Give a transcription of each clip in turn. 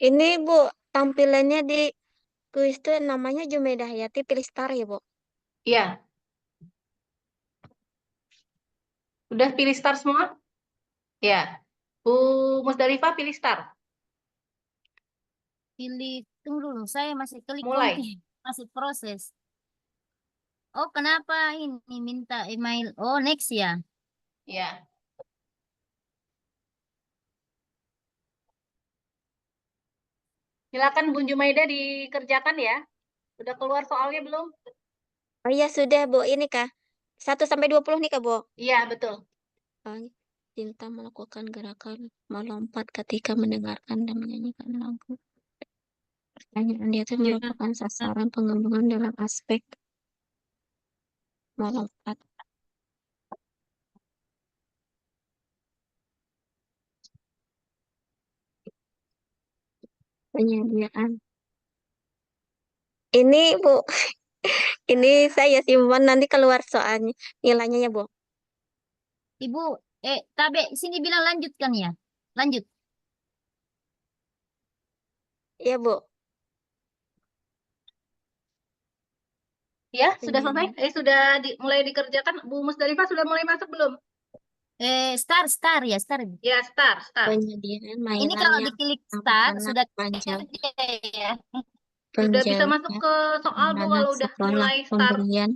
Ini Bu, tampilannya di kuis itu namanya Jumedah Hayati pilih star ya Bu. Iya, udah pilih star semua? Ya. Bu Musdalifah pilih star. Pilih, tunggu dulu, saya masih klik Mulai. konti, masih proses. Oh, kenapa ini minta email? Oh, next ya. Ya. Silakan Bu Jumaida dikerjakan ya. Udah keluar soalnya belum? Oh iya sudah Bu, ini kah? 1 sampai 20 nih kah Bu? Iya, betul. Oh, Cinta melakukan gerakan melompat ketika mendengarkan dan menyanyikan lagu. Pertanyaan dia itu Ya. merupakan sasaran pengembangan dalam aspek melompat penyediaan. Ini Bu, ini saya simpan nanti keluar soalnya nilainya ya Bu. Ibu, Tabe, sini bilang lanjutkan ya. Lanjut. Iya Bu. Ya, sudah selesai? Penyediaan. Sudah mulai dikerjakan. Bu Musdalifah sudah mulai masuk belum? Star ya, star. Ya, start, start. Penyediaan Ini mainan kalau yang diklik start anak-anak sudah panjang kerja ya. Sudah bisa masuk penjaga ke soal, Bu, anak kalau udah sekolah mulai start. pemberian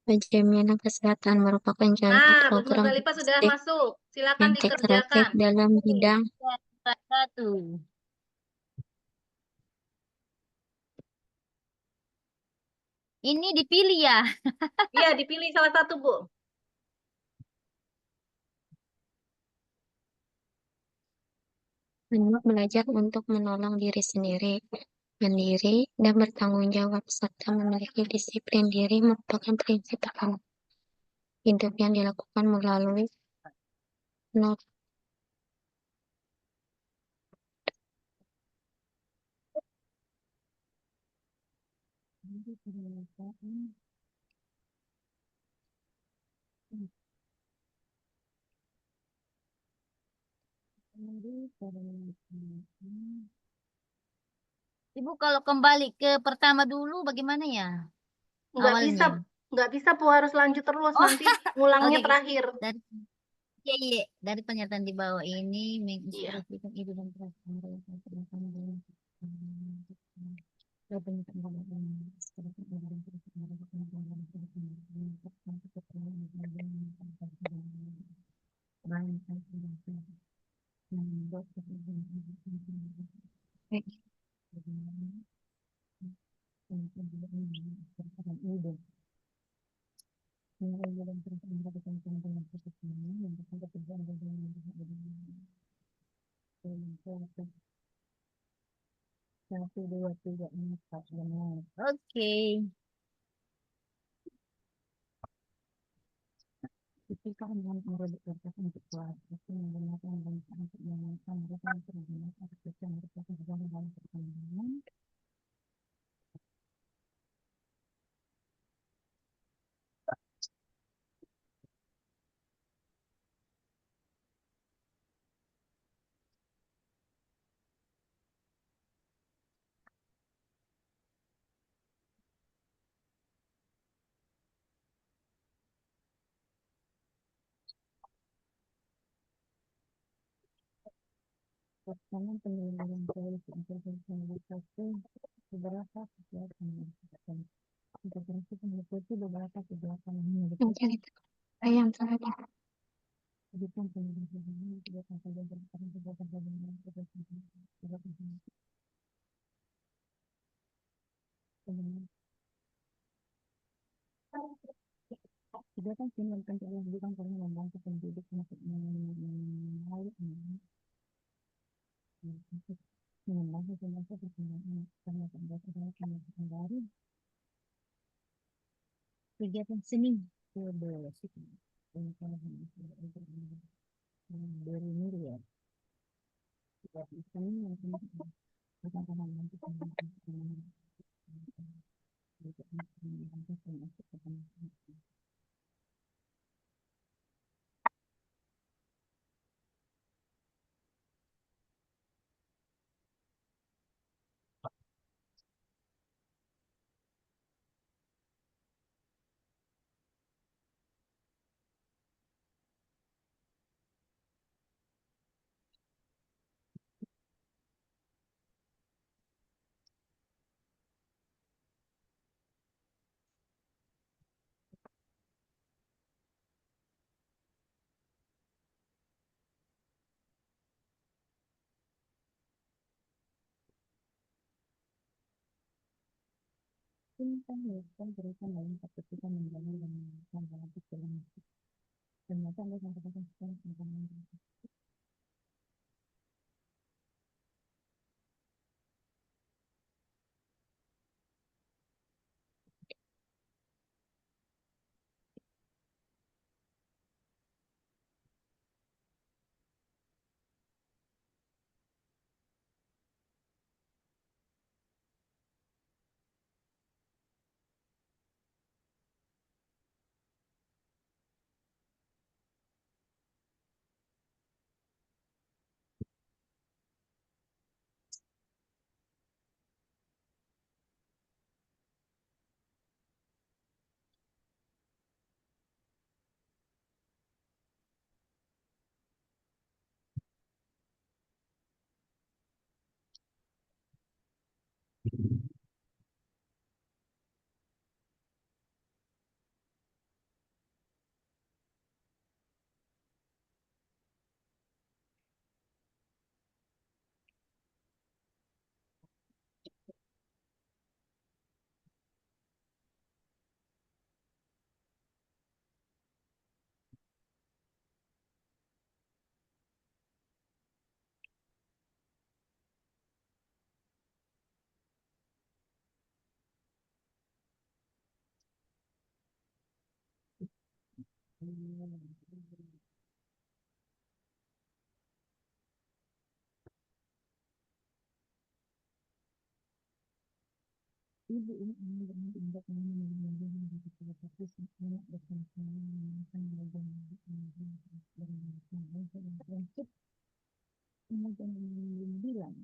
jaminan kesehatan merupakan contoh Nah, Bu program Musdalifah sudah domestik masuk. Silakan yang kreatif dikerjakan. dalam bidang Satu. Ini dipilih ya. Iya, dipilih salah satu, Bu. anak belajar untuk menolong diri sendiri, mandiri, dan bertanggung jawab, serta memiliki disiplin diri merupakan prinsip utama hidup yang dilakukan melalui not Ibu kalau kembali ke pertama dulu bagaimana ya Nggak bisa, awalnya? nggak bisa, Bu. Harus lanjut terus. Oh, Nanti ngulangnya oke. terakhir. Dari iya, iya. Dari pernyataan di bawah ini Iya. menginstruksikan ibu dan perasaan satu dua tiga empat benar. Oke. Ketika dengan merebut kertas untuk kelas, itu menggunakan bangsa untuk mengamalkan mereka yang terhubung atas kerja mereka dalam dalam perkembangan. Pertama, penyelenggaraan koalisi intervensi beberapa kegiatan yang dilakukan. Intervensi meliputi beberapa kegiatan yang meliputi yang terakhir. kegiatan pendidikan, kegiatan pelajaran, kegiatan bagaimana, kegiatan kegiatan pendidikan pendidikan karena membantu pendidik untuk mengenali mengembangkan semasa perkembangan karena pendidikan baru kegiatan seni bermusik dari miliar kegiatan seni yang akan membantu pendidikan Bintang Bintang berikan dalam keputusan menjalani dan menjalankan dalam pikiran musik. Ternyata Anda sampaikan sesuatu tentang ibu ini dengan tindak mengambil dari kepala fokus anak bersama-sama mengenalkan belajar dan prinsip kemudian bilang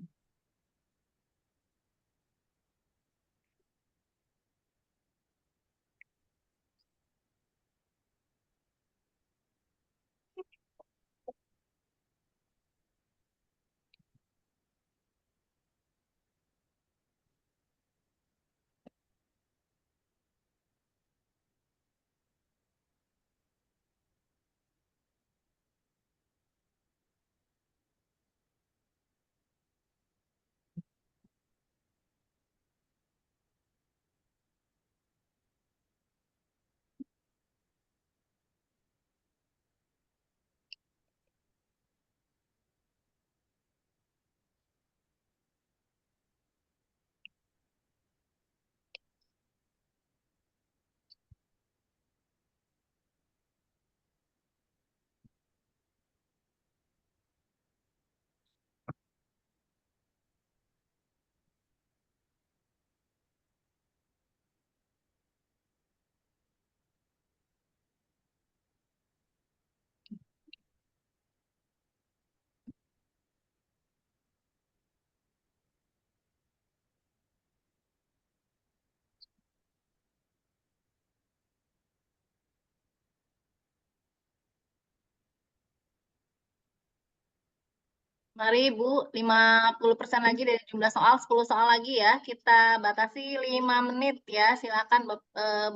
Mari Bu, 50% lagi dari jumlah soal, 10 soal lagi ya. Kita batasi 5 menit ya. Silakan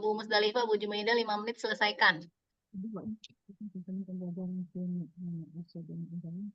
Bu Musdalifah, Bu Jumaida 5 menit selesaikan. dua tentang pembelajaran Asia dan Indonesia.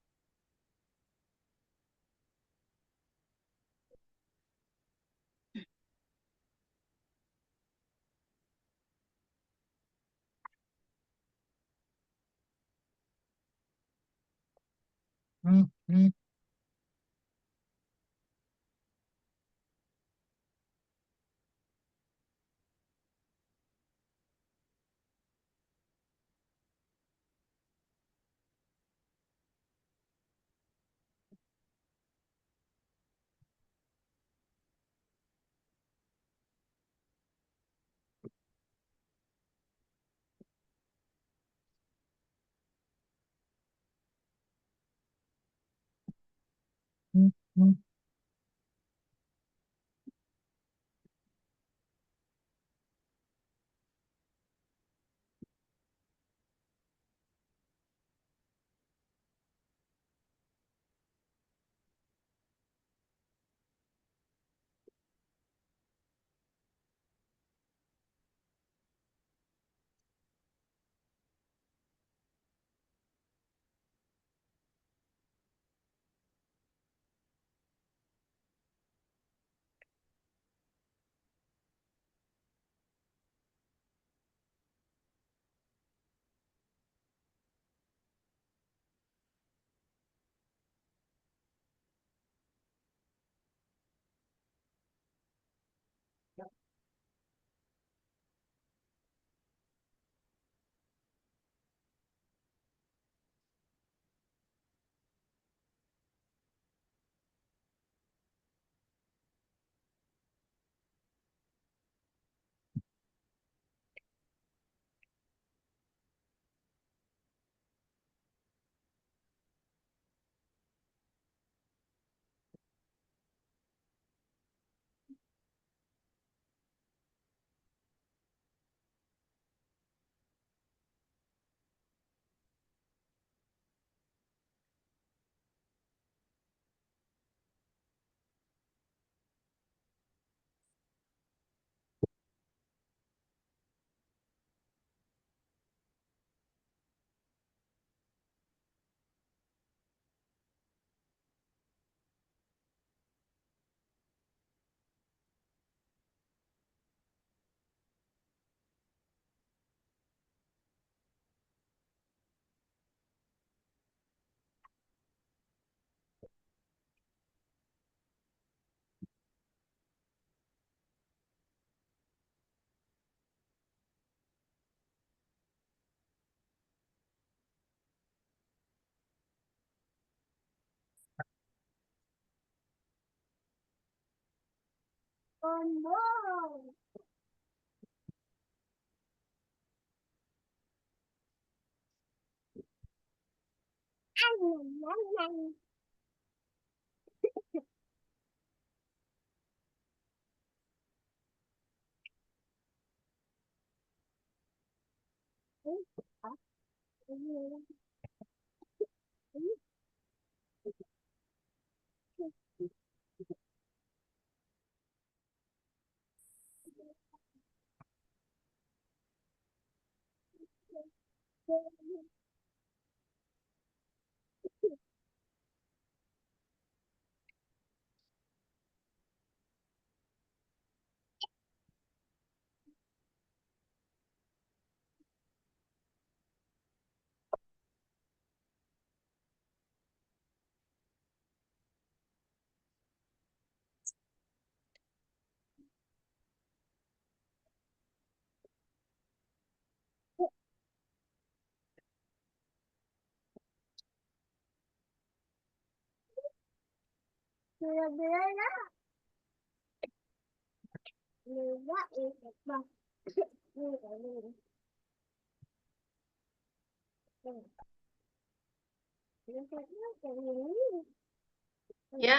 Ya,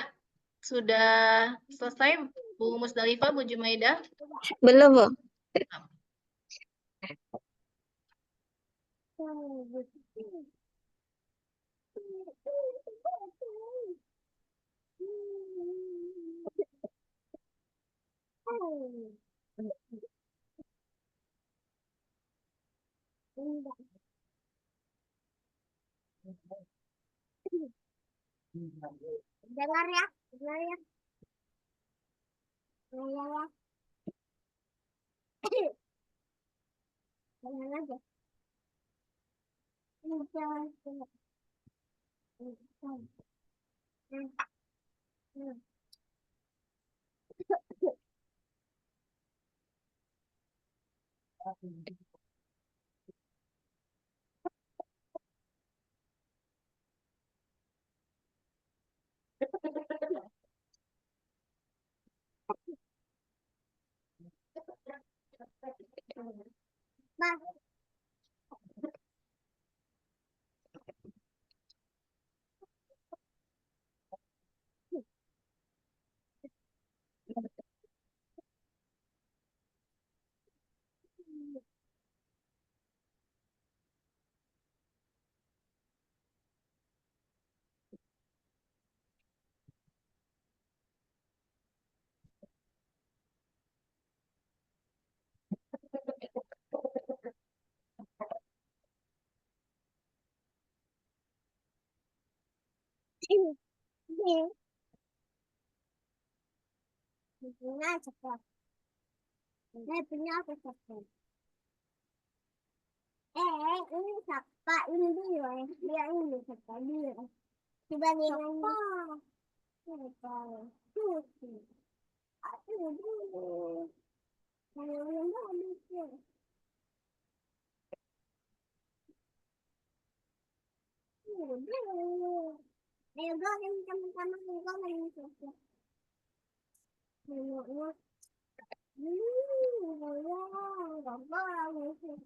sudah selesai Bu Musdalifah, Bu Jumaidah. Belum, Bu. Dengar ya, dengar ya. Dengar ya. Dengar aja. Nah, ini punya cepat. Punya apa cepat? Ini siapa? Ini dia. Dia ini siapa dia? Coba dia siapa? Siapa? Susi. Aku dulu. Saya belum bisa. Dulu. Ayo gak yang sama-sama juga main Susi. Ayo. Gak boleh Susi.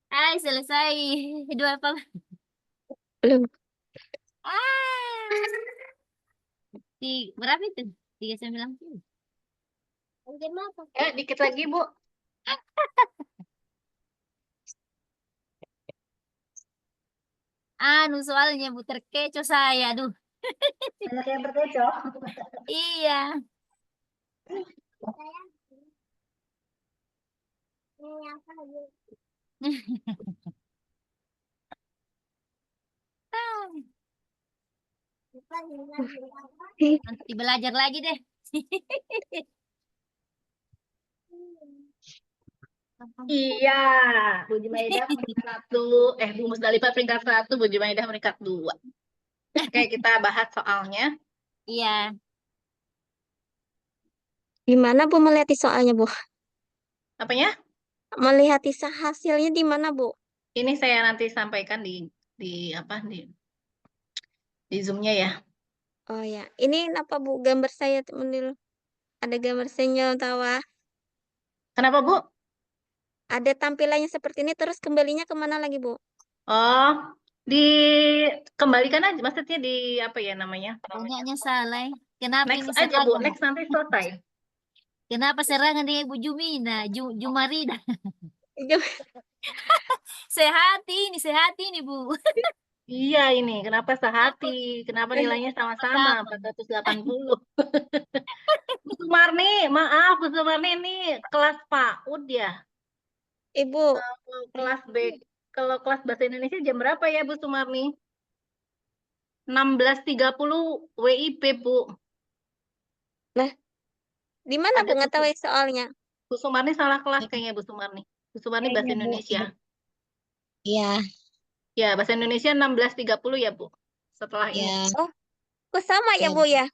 Hai, selesai. Dua apa? Belum. Berapa itu? 390. Ya, dikit lagi, Bu. Soalnya Bu terkecoh saya. Aduh, Banyak yang berkecoh. iya. Nanti belajar lagi deh. Iya, Bu Jumaidah peringkat 1. Bu Musdalifah peringkat 1, Bu Jumaidah peringkat 2. Oke, kita bahas soalnya. Iya. Gimana Bu melihat soalnya Bu? Apanya? Melihat hasilnya di mana Bu? Ini saya nanti sampaikan di apa di Zoom-nya ya. Oh ya, ini apa Bu gambar saya menil ada gambar senyum tawa. Kenapa, Bu? Ada tampilannya seperti ini terus kembalinya kemana lagi Bu? Oh, dikembalikan aja. Maksudnya di apa ya namanya? Banyaknya salah. Kenapa Next ini aja, Bu. serangan? Next nanti selesai. Kenapa serangan dengan Ibu Jumina, Jumarida? Jom. Sehati ini Bu. Iya ini, kenapa sehati? Kenapa Kenapa nilainya sama-sama sama? 480? Bu Sumarni, maaf Bu Sumarni ini kelas PAUD ya. Ibu, Kalau kelas B, kalau kelas bahasa Indonesia jam berapa ya Bu Sumarni? 16.30 WIB Bu. nah di mana Bu Ada Bu, nggak tahu soalnya? Bu Sumarni salah kelas kayaknya Bu Sumarni. Bu Sumarni bahasa Kayaknya Bu. Indonesia. Iya. Ya, bahasa Indonesia 16.30 ya Bu. Setelah ini. Ya. Oh, kok sama ya Bu ya?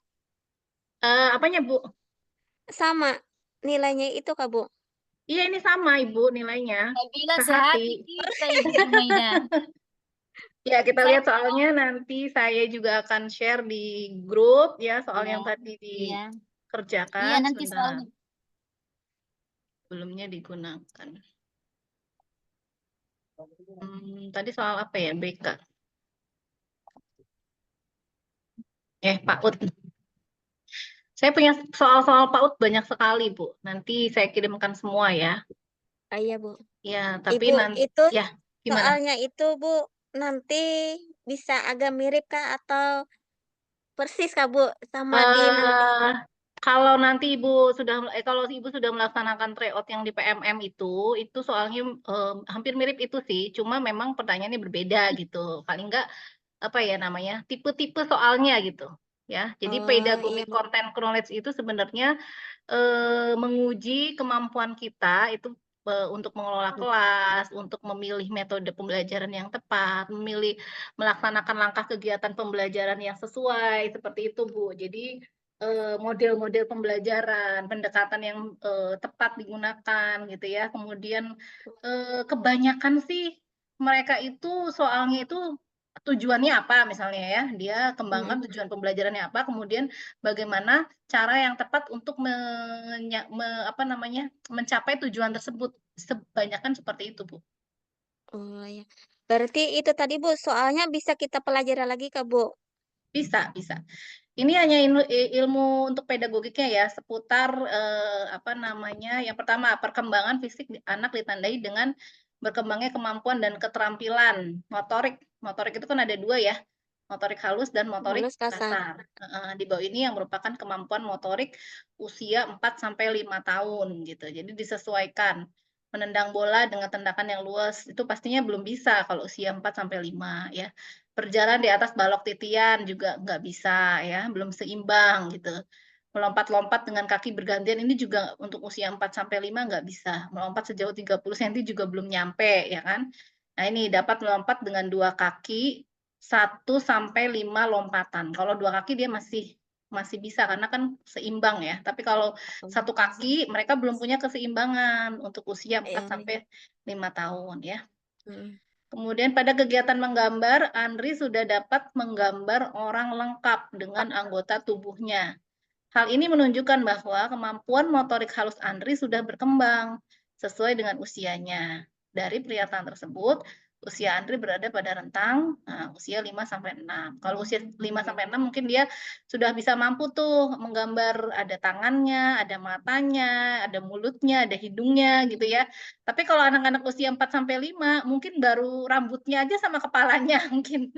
Apanya Bu? Sama nilainya itu Kak Bu. Iya ini sama Ibu nilainya. Saya bilang Sehati. sehati kita Ibu Jumaida. Ya, kita Saya lihat soalnya nanti saya juga akan share di grup ya soal iya, yang tadi iya. Iya dikerjakan nanti sebentar. soalnya Belumnya digunakan. Tadi soal apa ya? BK. PAUD. Saya punya soal-soal PAUD banyak sekali, Bu. Nanti saya kirimkan semua ya. Ah, iya Bu. Ya, tapi Ibu nanti itu ya gimana? soalnya itu Bu nanti bisa agak mirip kah atau persis Kak Bu sama di nanti? eh Kalau nanti kalau ibu sudah melaksanakan tryout yang di PMM itu soalnya hampir mirip itu sih. Cuma memang pertanyaannya berbeda gitu. Paling enggak apa ya namanya tipe-tipe soalnya gitu. Ya, jadi Oh iya pedagogic Bu. content knowledge itu sebenarnya menguji kemampuan kita itu untuk mengelola kelas, untuk memilih metode pembelajaran yang tepat, melaksanakan langkah kegiatan pembelajaran yang sesuai, seperti itu, Bu. Jadi model-model pembelajaran, pendekatan yang tepat digunakan, gitu ya. Kemudian kebanyakan sih mereka itu soalnya itu tujuannya apa misalnya ya, dia kembangkan Mm-mm. tujuan pembelajarannya apa, kemudian bagaimana cara yang tepat untuk apa namanya mencapai tujuan tersebut. Sebanyakan seperti itu, Bu. Oh ya. Berarti itu tadi Bu soalnya bisa kita pelajari lagi Kak Bu. Bisa, bisa. Ini hanya ilmu untuk pedagogiknya ya, seputar apa namanya? Yang pertama, perkembangan fisik anak ditandai dengan berkembangnya kemampuan dan keterampilan motorik. Motorik itu kan ada dua ya, motorik halus dan motorik Halus kasar. kasar. Di bawah ini yang merupakan kemampuan motorik usia 4 sampai 5 tahun gitu. Jadi disesuaikan. Menendang bola dengan tendakan yang luas itu pastinya belum bisa kalau usia 4 sampai 5 ya. Berjalan di atas balok titian juga nggak bisa ya, belum seimbang gitu. Melompat-lompat dengan kaki bergantian ini juga untuk usia 4 sampai 5 nggak bisa. Melompat sejauh 30 cm juga belum nyampe ya kan. Nah, ini dapat melompat dengan dua kaki 1 sampai 5 lompatan. Kalau dua kaki dia masih masih bisa karena kan seimbang ya. Tapi kalau satu kaki mereka belum punya keseimbangan untuk usia 4 Ya. sampai 5 tahun ya. Mm. Kemudian pada kegiatan menggambar, Andri sudah dapat menggambar orang lengkap dengan anggota tubuhnya. Hal ini menunjukkan bahwa kemampuan motorik halus Andri sudah berkembang sesuai dengan usianya. Dari pernyataan tersebut, usia Andri berada pada rentang usia 5 sampai 6. Kalau usia 5 sampai 6 mungkin dia sudah bisa mampu tuh menggambar ada tangannya, ada matanya, ada mulutnya, ada hidungnya gitu ya. Tapi kalau anak-anak usia 4 sampai 5 mungkin baru rambutnya aja sama kepalanya mungkin.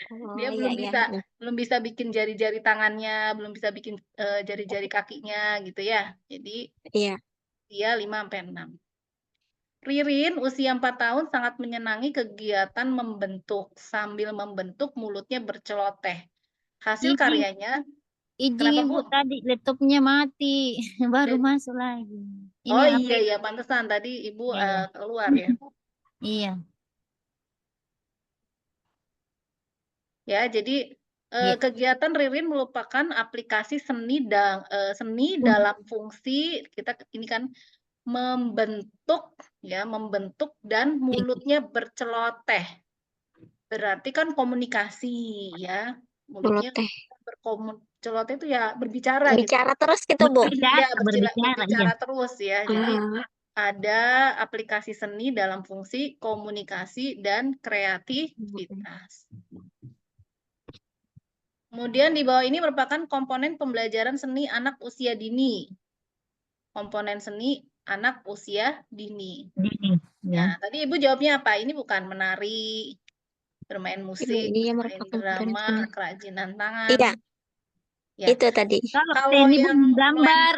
Oh Dia iya iya. belum bisa bikin jari-jari tangannya, belum bisa bikin jari-jari kakinya gitu ya. Jadi Iya. dia 5 sampai 6. Ririn usia 4 tahun sangat menyenangi kegiatan membentuk. Sambil membentuk mulutnya berceloteh. Hasil izin karyanya, izin kenapa Bu? Ibu tadi laptopnya mati baru Eh, masuk lagi. Ini Oh HP. iya ya, pantesan tadi Ibu Iya, iya. keluar ya. Iya. Ya, jadi Iya. Kegiatan Ririn merupakan aplikasi seni Hmm. dalam fungsi kita ini kan membentuk dan mulutnya berceloteh. Berarti kan komunikasi ya, mulutnya Celoteh. celoteh itu ya berbicara gitu. Bicara terus gitu, Bu. Iya, Berbicara, iya. berbicara terus ya. Jadi Ah, ada aplikasi seni dalam fungsi komunikasi dan kreativitas. Kemudian di bawah ini merupakan komponen pembelajaran seni anak usia dini. Komponen seni anak usia dini. Dini, ya. Nah, tadi Ibu jawabnya apa? Ini bukan menari, bermain musik, Dia bermain merupakan drama, komponen. kerajinan Iya, tangan. Ya, itu tadi. Kalau kalau seni yang menggambar,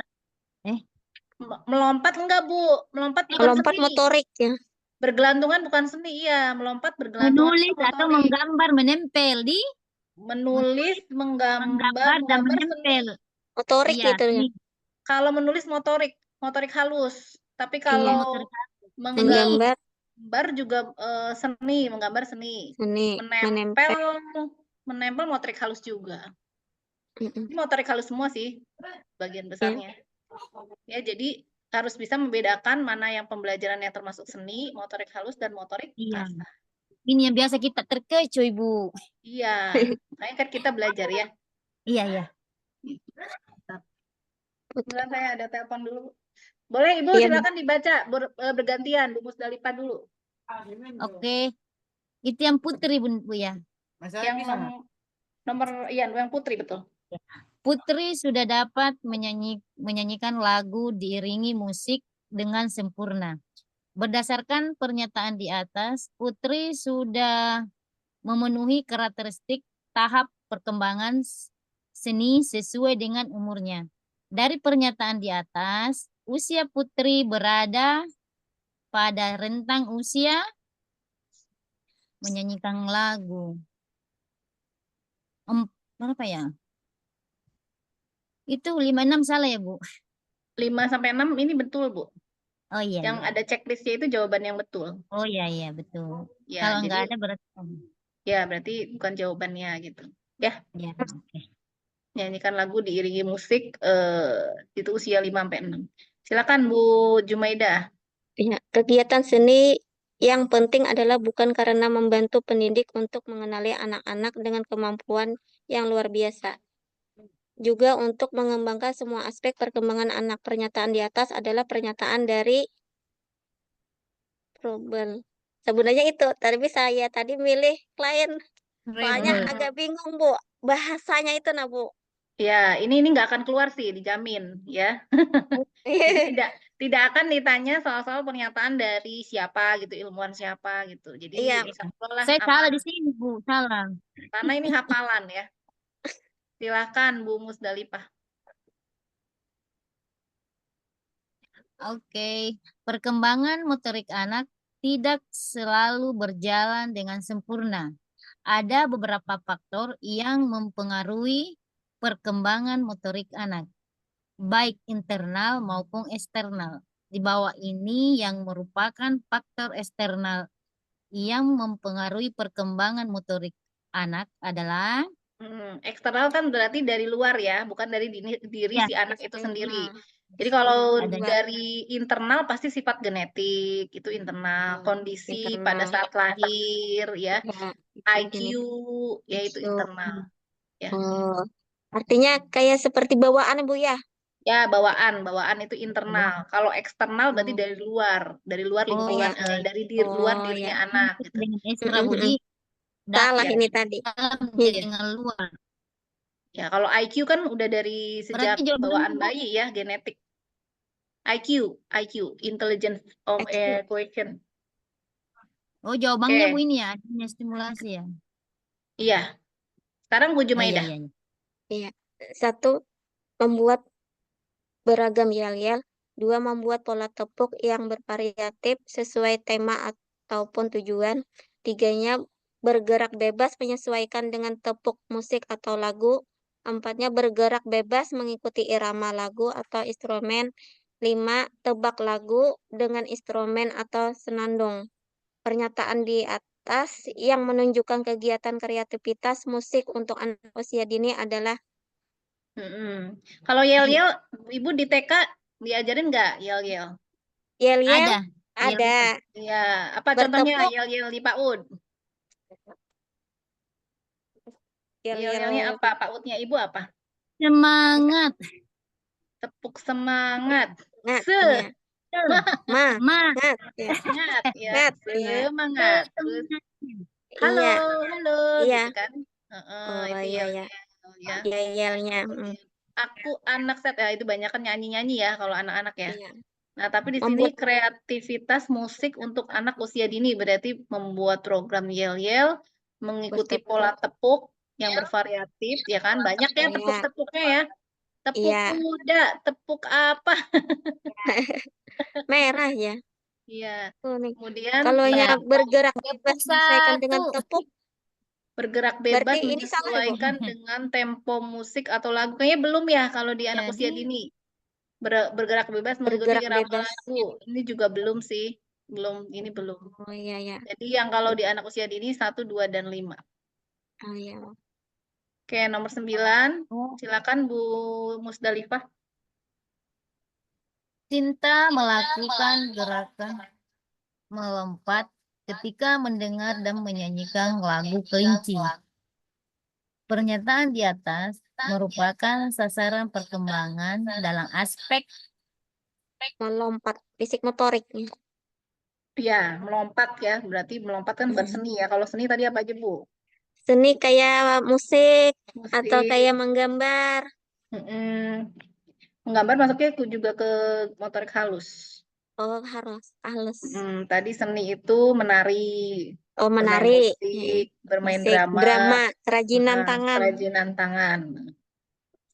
melompat enggak, Bu? Melompat bukan Melompat seni. motorik ya. Bergelantungan bukan seni, iya. Melompat bergelantungan menulis itu atau motorik. menggambar, menempel di Menulis, menggambar dan menggambar seni. menempel. Motorik Iya, gitu ya. Kalau menulis motorik halus. Tapi Iya. kalau motorik Menggambar menggambar juga seni, menggambar seni. seni, menempel. Menempel motorik halus juga. Mm-mm. Ini motorik halus semua sih, bagian Ya. besarnya. Ya, jadi harus bisa membedakan mana yang pembelajaran yang termasuk seni, motorik halus, dan motorik Iya. kasar. Ini yang biasa kita terkecoh, Ibu. Iya, makanya kan kita belajar ya. Iya, iya. Kemudian saya ada telepon dulu. Boleh Ibu, Iya, Bu. silakan dibaca bergantian, Bu Musdalifah dulu. Oke. Itu yang putri, Bu ya. Yang nomor yang putri betul. Putri sudah dapat menyanyikan lagu diiringi musik dengan sempurna. Berdasarkan pernyataan di atas, Putri sudah memenuhi karakteristik tahap perkembangan seni sesuai dengan umurnya. Dari pernyataan di atas, usia Putri berada pada rentang usia menyanyikan lagu. Berapa ya? Itu 56 salah ya, Bu? 5-6 ini betul, Bu. Oh iya. Yang Iya. ada checklistnya itu jawaban yang betul. Oh iya, iya betul. Ya, Kalau jadi nggak ada berarti. ya berarti bukan jawabannya gitu. Ya, Ya, oke. nyanyikan lagu diiringi musik itu usia 5-6. Silakan Bu Jumaidah. Ya, kegiatan seni yang penting adalah bukan karena membantu pendidik untuk mengenali anak-anak dengan kemampuan yang luar biasa. Juga untuk mengembangkan semua aspek perkembangan anak. Pernyataan di atas adalah pernyataan dari Robel. Sebenarnya itu, tapi saya tadi milih klien. Soalnya agak bingung, Bu. Bahasanya itu, nah, Bu. Ya, ini nggak akan keluar sih, dijamin ya. Jadi tidak akan ditanya soal-soal pernyataan dari siapa gitu, ilmuwan siapa gitu. Jadi Iya. insya Allah lah Saya salah aman. di sini, Bu. Salah. Karena ini hafalan ya. Silakan Bu Musdalifah. Oke. Perkembangan motorik anak tidak selalu berjalan dengan sempurna. Ada beberapa faktor yang mempengaruhi perkembangan motorik anak, baik internal maupun eksternal. Di bawah ini yang merupakan faktor eksternal yang mempengaruhi perkembangan motorik anak adalah Eksternal kan berarti dari luar ya, bukan dari diri ya, si anak itu sendiri. Jadi Eksternal. kalau adanya dari internal pasti sifat genetik, itu internal, kondisi pada Internal. saat lahir ya, Ya, IQ genetik. ya itu internal. Ya. Oh, artinya kayak seperti bawaan, Bu ya? Ya, bawaan itu internal. Kalau eksternal berarti Oh, dari luar oh lingkungan, ya. dari luar Oh, ya. dirinya anak gitu. dengan ekstra Mm-mm-mm. budi Salah Ya, ini tadi. dalam Iya. dengan luar. ya kalau IQ kan udah dari sejak Berarti jawabannya bawaan Bu. bayi ya, genetik. IQ, Intelligence of IQ. Equation. Oh, jawabannya Bu Oke, ini ya, adanya stimulasi ya. iya. Sekarang Bu Oh, iya, Jumaidah. iya, iya. Iya. Satu, membuat beragam yel-yel. Dua, membuat pola tepuk yang bervariatif sesuai tema ataupun tujuan. Tiganya, bergerak bebas menyesuaikan dengan tepuk musik atau lagu. Empatnya, bergerak bebas mengikuti irama lagu atau instrumen. Lima, tebak lagu dengan instrumen atau senandung. Pernyataan di atas yang menunjukkan kegiatan kreativitas musik untuk anak usia dini adalah Kalau yel-yel, Ibu di TK diajarin nggak yel-yel? yel-yel, Ada. ada, Iya, apa contohnya bertepuk, yel-yel di PAUD? Yel-yelnya yel-yel apa? PAUD-nya Ibu apa? Semangat. Tepuk semangat. ngat, ya, ma, Ma. ngat, ya, Semangat, ya. ngat, ya, Semangat. Terus halo, iya, halo, iya, gitu kan? oh Itu iya ya, yel-yel ya. yel-yelnya, Aku anak set ya, itu banyak kan nyanyi-nyanyi ya kalau anak-anak ya. iya, Nah, tapi di sini membuat kreativitas musik untuk anak usia dini berarti membuat program yel-yel, mengikuti bertepuk, pola tepuk yang bervariatif, ya kan? Banyak ya iya, tepuk-tepuknya ya. Tepuk iya, kuda, tepuk apa? merah ya, Iya. kuning. Kemudian Kalau Ya. yang bergerak Tepuk bebas menyesuaikan dengan satu. tepuk, bergerak berarti bebas ini salah ya, Bu? menyesuaikan dengan tempo musik atau lagu. Kayaknya belum ya kalau di anak usia Jadi dini. Bergerak bebas mengikuti Bergerak irama bebas. lagu. Ini juga belum sih. Belum, ini belum. Oh iya ya. Jadi yang kalau di anak usia dini 1, 2, dan 5. Oh iya. Oke, nomor 9. oh, Silakan Bu Musdalifah. Cinta melakukan gerakan melompat ketika mendengar dan menyanyikan lagu kelinci. Pernyataan di atas merupakan sasaran perkembangan dalam aspek Melompat fisik motoriknya. Ya, melompat ya. Berarti melompat kan bukan seni ya. Kalau seni tadi apa aja, Bu? Seni kayak musik atau kayak Musik. menggambar. Mm-mm. Menggambar masuknya juga ke motorik halus. Oh harus halus. Tadi seni itu menari, Oh bermain menari. musik, bermain Musik, drama, drama, kerajinan tangan. kerajinan tangan.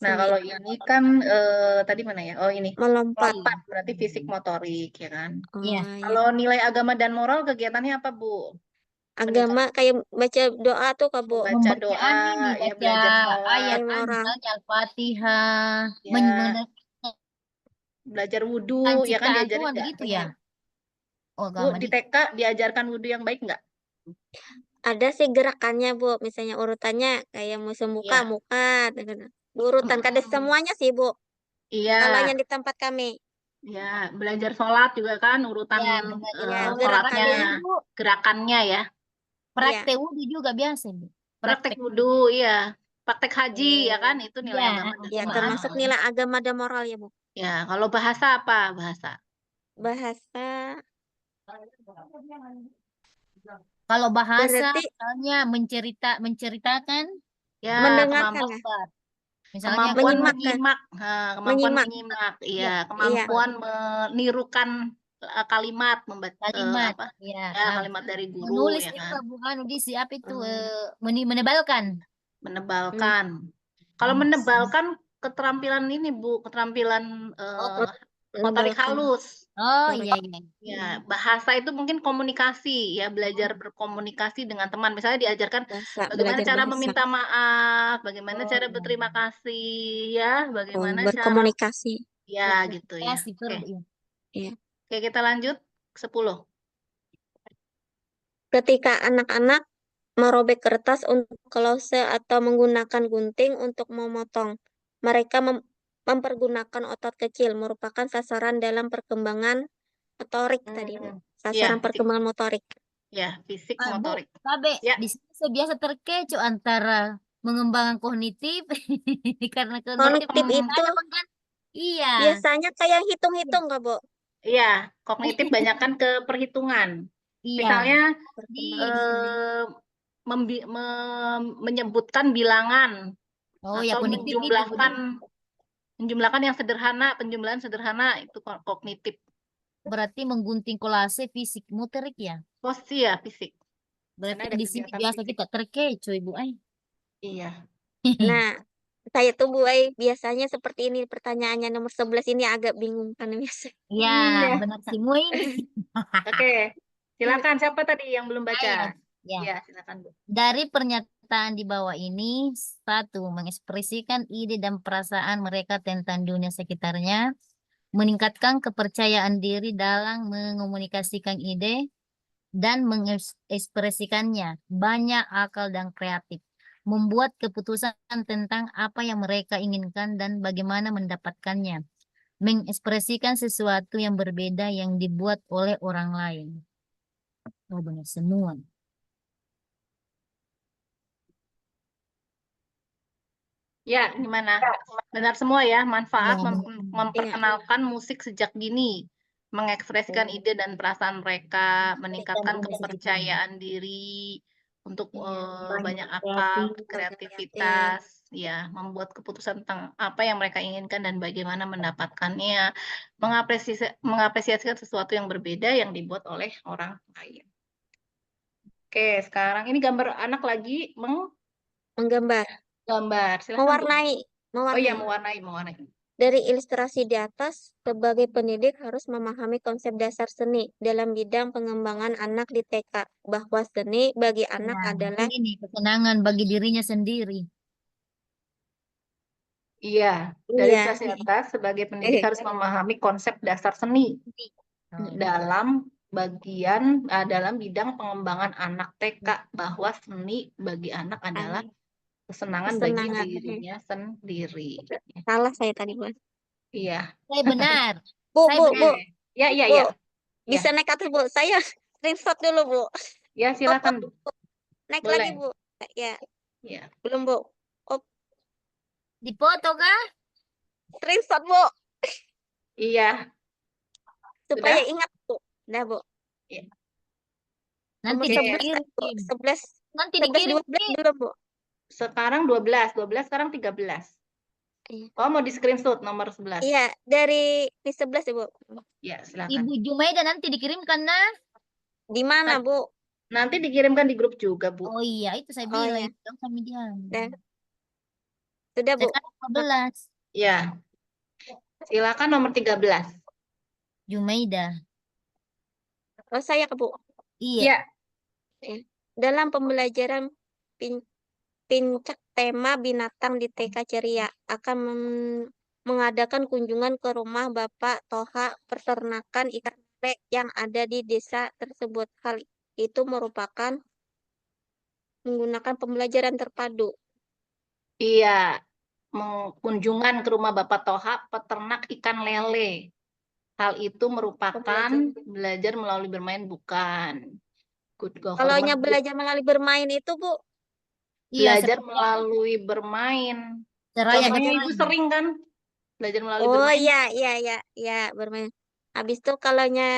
Nah, Seni. kalau ini kan tadi mana ya? Oh, ini. Melompat. Melompat berarti fisik motorik, ya kan? Oh ya iya. Kalau nilai agama dan moral kegiatannya apa, Bu? Agama kayak baca doa tuh Kak Bu. Membaca doa, pembacaan ini ya baca belajar sholat, ayat Kayak moral. misalnya Al-Fatihah, ya belajar wudhu, ya kan ciptaan diajarin Tuhan nggak? begitu ya. Oh, Bu, agama di TK diajarkan wudhu yang baik nggak? Ada sih gerakannya Bu. Misalnya urutannya kayak musuh muka, Iya. muka. Urutan kada Mm-mm. semuanya sih Bu. Iya. Kalau yang di tempat kami. Ya, belajar sholat juga kan urutan ya belajar Ya, sholatnya, gerakannya. Bu. gerakannya ya. Iya. Praktek wudhu juga biasa Bu. Praktek Praktek. wudhu, iya. Praktek haji ya kan, itu nilai Ya, agama dan Ya, moral. termasuk nilai agama dan moral ya, Bu. Ya, kalau bahasa apa? Bahasa. Bahasa kalau bahasa berarti misalnya menceritakan Ya, mendengarkan ya, misalnya kemampuan menyimak kan, menyimak. Nah, kemampuan menyimak. menyimak. Iya, ya, Iya, kemampuan menirukan kalimat, membaca kalimat apa? ya Ya, kalimat dari guru menulis ya itu kan, bukan di siapa itu Oh. menebalkan. Hmm. menebalkan. Kalau menebalkan keterampilan ini Bu, keterampilan Oh, motorik Menebalkan halus. oh motorik. iya iya. Ya, bahasa itu mungkin komunikasi ya, belajar berkomunikasi dengan teman. Misalnya diajarkan Bahasa, bagaimana belajar cara bahasa. meminta maaf, bagaimana Oh cara iya. berterima kasih, ya, Oh, bagaimana cara berkomunikasi. ya gitu ya. Berkomunikasi Oke, ya. Iya. Oke, kita lanjut 10. Ketika anak-anak merobek kertas untuk kolase atau menggunakan gunting untuk memotong, mereka mempergunakan otot kecil merupakan sasaran dalam perkembangan motorik tadi, Bu. Ya, Sasaran perkembangan motorik. ya, fisik Bu, motorik. Babe, Ya, di sini saya biasa terkecoh antara mengembangkan kognitif karena kognitif Kognitif itu ada kan? Iya. biasanya kayak hitung-hitung, Kak, Bu. iya, kognitif banyak kan ke perhitungan. Iya. Misalnya Di sini. eh, menyebutkan bilangan Oh ya atau kognitif itu Bu. menjumlahkan yang sederhana, penjumlahan sederhana itu kognitif. Berarti menggunting kolase fisik motorik ya. Pasti ya fisik. Karena Berarti ada di sini kegiatan biasa fisik. kita terkecoh Ibu. Iya. Nah, saya tuh Bu, biasanya seperti ini pertanyaannya nomor 11 ini agak bingung kan biasa. Iya, Iya. benar semua ini. Oke. Silakan siapa tadi yang belum baca? Saya, ya. Ya, silakan Bu. Dari pernyataan di bawah ini, satu, mengekspresikan ide dan perasaan mereka tentang dunia sekitarnya, meningkatkan kepercayaan diri dalam mengomunikasikan ide, dan mengekspresikannya, banyak akal dan kreatif, membuat keputusan tentang apa yang mereka inginkan dan bagaimana mendapatkannya, mengekspresikan sesuatu yang berbeda yang dibuat oleh orang lain. Oh, benar semua. Ya, gimana? Benar semua ya, manfaat Ya, benar. Iya. memperkenalkan musik sejak dini, mengekspresikan Oh. ide dan perasaan mereka, Meningkatkan meningkatkan indera kepercayaan diri, untuk Iya. banyak Kreatif, akal, kreatif. kreativitas, ya, membuat keputusan tentang apa yang mereka inginkan dan bagaimana mendapatkannya, mengapresiasi sesuatu yang berbeda yang dibuat oleh orang lain. Oke, sekarang ini gambar anak lagi Menggambar, menggambar. Silahkan, Bu. Oh iya, mewarnai. mewarnai. Dari ilustrasi di atas, sebagai pendidik harus memahami konsep dasar seni dalam bidang pengembangan anak di TK, bahwa seni bagi anak Nah, adalah ini nih kesenangan bagi dirinya sendiri. Iya, dari iya, ilustrasi atas, sebagai pendidik harus memahami konsep dasar seni dalam dalam bidang pengembangan anak TK, bahwa seni bagi anak adalah kesenangan bagi kesenangan. dirinya sendiri. Salah saya tadi, Bu. Iya. Saya benar. Bu, Saya Bu, benar. Bu, Ya, ya, Bu, ya. bisa naik atas, Bu. Saya screenshot dulu, Bu. Ya, silakan, Bu. Naik Boleh. lagi, Bu. Ya, Ya. belum, Bu. Oh, Dipoto kah? screenshot, Bu. Iya. Supaya Sudah? ingat, Bu. Nah, Bu. Ya. Nanti Nomor 11, dikirim. Bu. 11, Nanti 11, dikirim. 12 belum, Bu. Sekarang 12, sekarang 13. Iya. Oh, mau di screenshot nomor 11. Iya, dari ini 11 ya, Bu. Ya, silakan. Ibu Jumaida nanti dikirimkan, nah. Di mana, Bu? Nanti dikirimkan di grup juga, Bu. Oh iya, itu saya Oh, bilang. iya. Itu sama dia. Dah. Sudah, Bu. Sekarang 15. Ya. Silakan nomor 13. Jumaida. Oh, saya ke, Bu. Iya. Iya. Dalam pembelajaran pincak tema binatang di TK Ceria akan mengadakan kunjungan ke rumah Bapak Toha peternakan ikan lele yang ada di desa tersebut. Hal itu merupakan menggunakan pembelajaran terpadu. Iya, kunjungan ke rumah Bapak Toha, peternak ikan lele. Hal itu merupakan belajar melalui bermain, bukan. Good Kalau government. belajar melalui bermain itu, Bu, Iya, Belajar melalui bermain. seraya Contohnya bermain. Ibu sering kan belajar melalui oh bermain? iya, bermain. Habis itu kalaunya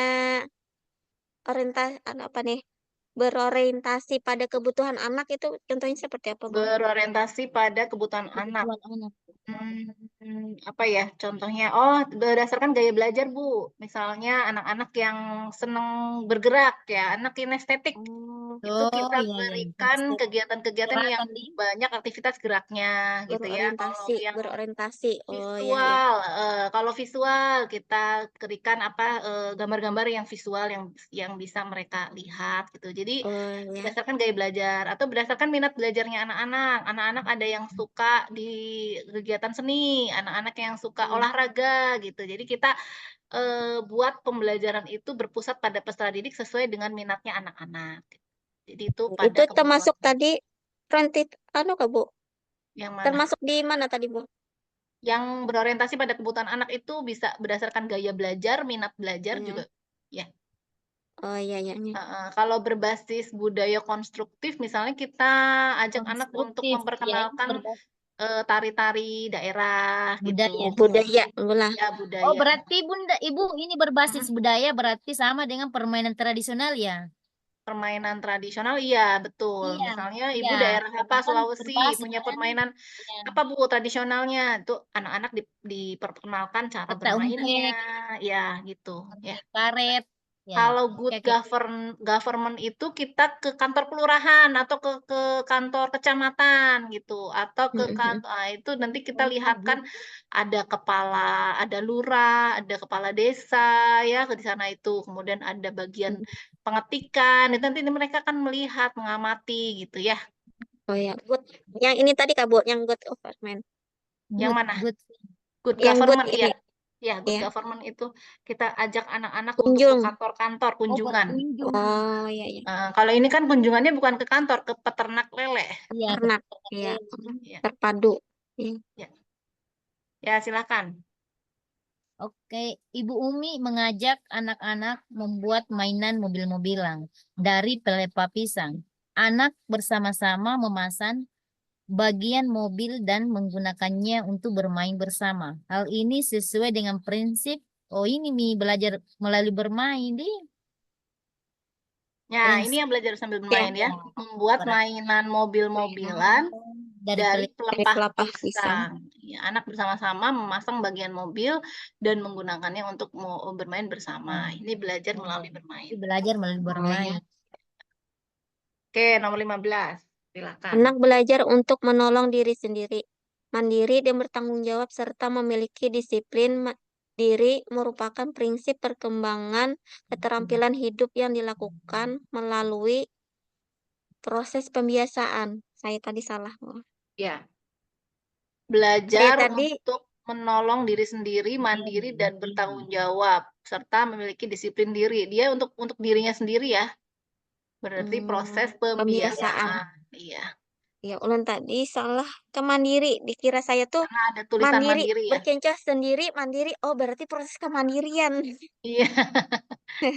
orientasi apa nih? Berorientasi pada kebutuhan anak itu contohnya seperti apa, Bu? Berorientasi pada kebutuhan anak. Kebutuhan anak. Apa ya contohnya? Oh, berdasarkan gaya belajar, Bu. Misalnya anak-anak yang senang bergerak ya, anak kinestetik. Oh, Itu kita Oh, iya, iya. berikan kegiatan-kegiatan yang Gerakan di banyak aktivitas geraknya gitu ya. Kalau yang berorientasi. Oh, iya. visual, kalau visual kita berikan apa gambar-gambar yang visual yang bisa mereka lihat gitu. Jadi Oh, iya. berdasarkan gaya belajar atau berdasarkan minat belajarnya anak-anak. Anak-anak ada yang suka di kegiatan seni, anak-anak yang suka olahraga gitu. Jadi kita buat pembelajaran itu berpusat pada peserta didik sesuai dengan minatnya anak-anak. Jadi itu pada Itu termasuk kebutuhan tadi Kak, Bu? yang mana? Termasuk di mana tadi, Bu? Yang berorientasi pada kebutuhan anak itu bisa berdasarkan gaya belajar, minat belajar Hmm. juga. Ya. Oh, iya. Kalau berbasis budaya konstruktif, misalnya kita ajak anak untuk konstruktif. memperkenalkan Ya, itu tari-tari daerah gitu. budaya. Budaya, lah. Ya, Oh, budaya. berarti Bunda, Ibu ini berbasis budaya berarti sama dengan permainan tradisional ya? Permainan tradisional, iya betul. Iya, Misalnya iya. Ibu daerah apa, Kan Sulawesi, berbasis punya kan? permainan Iya. apa Bu tradisionalnya? Itu anak-anak diperkenalkan cara Petak bermainnya, umpet, ya gitu. Ya. karet. Ya. Kalau Oke, good oke. government itu kita ke kantor kelurahan atau ke kantor kecamatan gitu atau ke itu nanti kita lihatkan ada ada lurah, ada kepala desa ya di sana itu. Kemudian ada bagian pengetikan. Itu nanti mereka akan melihat, mengamati gitu ya. Oh, ya. Good. Yang ini tadi, Kak, Bu, yang good government. Yang Good, mana? good. Good Yang good government ini. ya. Ya, good Ya. government itu kita ajak anak-anak untuk ke Kunjung. kantor-kantor Oh, kunjungan. berkunjung. Oh, iya, iya. Kalau ini kan kunjungannya bukan ke kantor, ke peternak lele. Iya, Ternak. ternak Iya. lele. Ya, Terpadu. Iya. ya, ya silakan. Oke, Ibu Umi mengajak anak-anak membuat mainan mobil-mobilan dari pelepah pisang. Anak bersama-sama memasang bagian mobil dan menggunakannya untuk bermain bersama. Hal ini sesuai dengan prinsip, oh ini nih belajar melalui bermain deh. Ya, ini Prinsip yang belajar sambil Ya. bermain ya. Membuat berat. mainan mobil-mobilan Dari dari pelepah Dari pelepah pelepah pisang. pisang. Ya, anak bersama-sama memasang bagian mobil dan menggunakannya untuk bermain bersama. Ini belajar melalui bermain. belajar melalui Oh, bermain. ya. Oke, nomor 15. Silakan. Anak belajar untuk menolong diri sendiri, mandiri dan bertanggung jawab serta memiliki disiplin diri merupakan prinsip perkembangan keterampilan hidup yang dilakukan melalui proses pembiasaan. Saya tadi salah. Ya, Saya belajar tadi untuk menolong diri sendiri, mandiri dan bertanggung jawab serta memiliki disiplin diri. Dia untuk dirinya sendiri ya. Berarti proses pembiasaan. pembiasaan. Iya. Ya, ulun tadi salah ke mandiri. Dikira saya tuh Karena ada tulisan mandiri, mandiri ya. berkencah sendiri, mandiri. Oh, berarti proses kemandirian. Iya,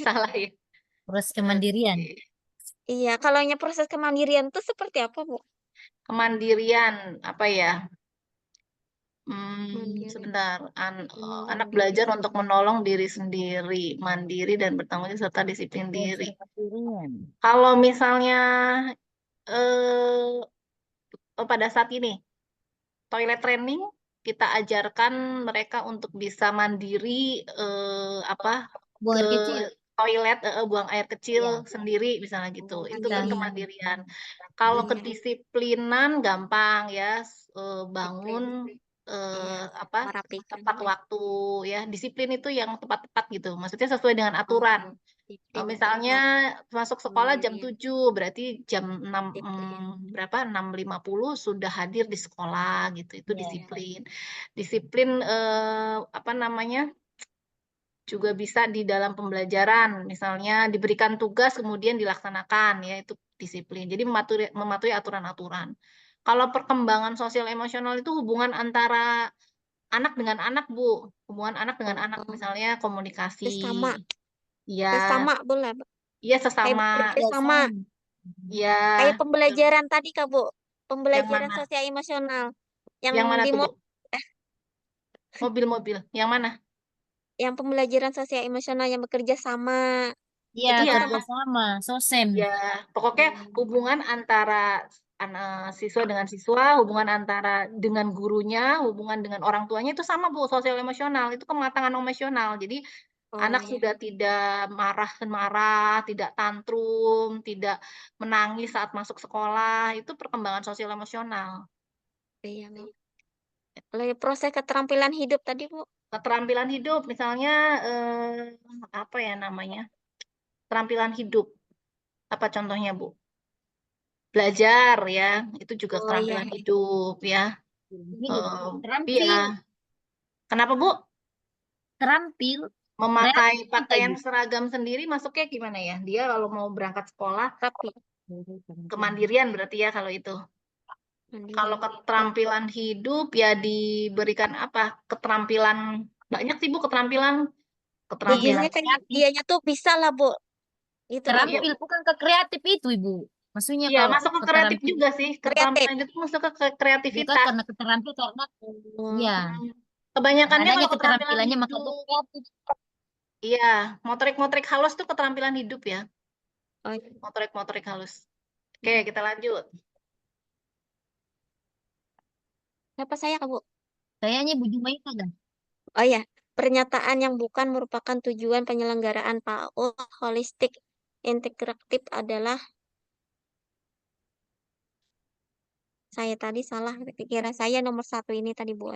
salah ya. Proses kemandirian. Oke. Iya, kalau proses kemandirian tuh seperti apa, Bu? Kemandirian apa ya? Mandiri. Sebentar. Menolong Anak diri belajar untuk sendiri. menolong diri sendiri, mandiri dan bertanggung jawab serta disiplin diri. Proses kemandirian. Kalau misalnya eh, pada saat ini toilet training kita ajarkan mereka untuk bisa mandiri Buang ke air kecil. toilet buang air kecil Iya. sendiri misalnya gitu. Itu kan Iya. kemandirian. Kalau Iya. kedisiplinan gampang ya, bangun Iya, merapikan. tepat waktu ya. Disiplin itu yang tepat-tepat gitu. Maksudnya sesuai dengan aturan. Disiplin Misalnya masuk sekolah jam kemandirian. 7, berarti jam 6 Disiplin. berapa? 6.50 sudah hadir di sekolah gitu. Itu Iya. disiplin. Disiplin apa namanya? Juga bisa di dalam pembelajaran, misalnya diberikan tugas kemudian dilaksanakan, ya itu disiplin. Jadi mematuhi aturan-aturan. Kalau perkembangan sosial emosional itu hubungan antara anak dengan anak, Bu. Hubungan anak dengan anak, Oh, misalnya komunikasi. sesama. Ya, Sesama boleh. iya Kayak sesama. bekerja Iya, sama. sama. Ya, Kayak pembelajaran tadi, Kak, Bu. yang Pembelajaran mana? sosial emosional. Yang Yang mana di tuh, Bu? Mobil-mobil. Yang mana? yang pembelajaran sosial emosional yang bekerja sama. Iya, Itu kan Iya, kerjasama, sosem. ya, pokoknya hubungan antara siswa dengan siswa, hubungan antara dengan gurunya, hubungan dengan orang tuanya itu sama, Bu, sosial emosional. Itu kematangan emosional. Jadi Oh, anak ya. sudah tidak marah-marah, tidak tantrum, tidak menangis saat masuk sekolah. Itu perkembangan sosial emosional. Iya, Bu. Kalau proses keterampilan hidup tadi, Bu. Keterampilan hidup, misalnya apa ya namanya? Keterampilan hidup. Apa contohnya, Bu? Belajar ya, itu juga Oh, iya. keterampilan hidup ya. Hidup. Iya. Terampil. Kenapa, Bu? Terampil. Memakai Kreatif kita, pakaian Ibu. seragam sendiri masuknya gimana ya? Dia kalau mau berangkat sekolah, Rapi. kemandirian berarti ya kalau itu. Kalau Mandiri. keterampilan hidup ya diberikan apa? Keterampilan banyak sih, Bu, keterampilan. Keterampilan. Biasanya kan Kreatif. dianya tuh bisa lah, Bu. Gitu kan, Bu. Terampil bukan ke kreatif itu, Ibu. Maksudnya Iya, kalau masuk ke kreatif keterampil juga sih. Kreatif. Keterampilan itu masuk ke juga kreativitas. karena keterampil karena Oh, ya Kebanyakannya adanya kalau keterampilan keterampilannya maka itu hidup, kreatif. iya, motorik-motorik halus tuh keterampilan hidup ya. oh, iya. Motorik-motorik halus. Oke, kita lanjut. Siapa saya, Kak, Bu? Kayaknya Bu Jumaita kan. Oh iya, pernyataan yang bukan merupakan tujuan penyelenggaraan PAUD holistik integratif adalah saya tadi salah, kira saya nomor 1 ini tadi, Bu.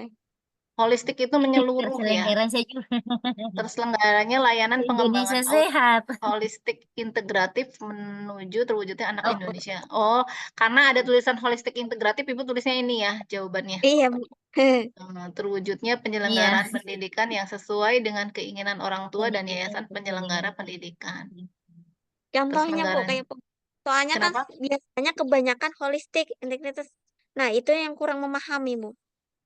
Holistik itu menyeluruh ya. Terselenggara saya juga. Terselenggaranya layanan Indonesia pengembangan sehat. holistik integratif menuju terwujudnya anak Oh, Indonesia. Oh, karena ada tulisan holistik integratif, Ibu tulisnya ini ya jawabannya. Iya, Bu. Terwujudnya iya. penyelenggaraan pendidikan yang sesuai dengan keinginan orang tua dan yayasan penyelenggara pendidikan. Contohnya, Bu, Terselenggaranya. kayak soalnya kan Kenapa? biasanya kebanyakan holistik integritas. Nah, itu yang kurang memahami, Bu.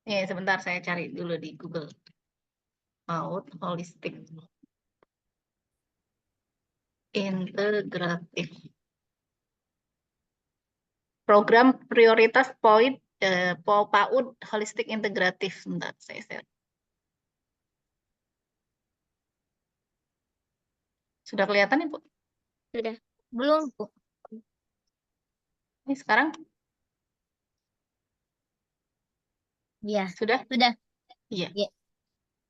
Sebentar saya cari dulu di Google. PAUD holistik integratif. Program prioritas PAUD holistik integratif. Bentar, saya share. Sudah kelihatan, Ibu? Sudah. Belum, Bu. Ini sekarang Iya, sudah? sudah. Iya. Iya.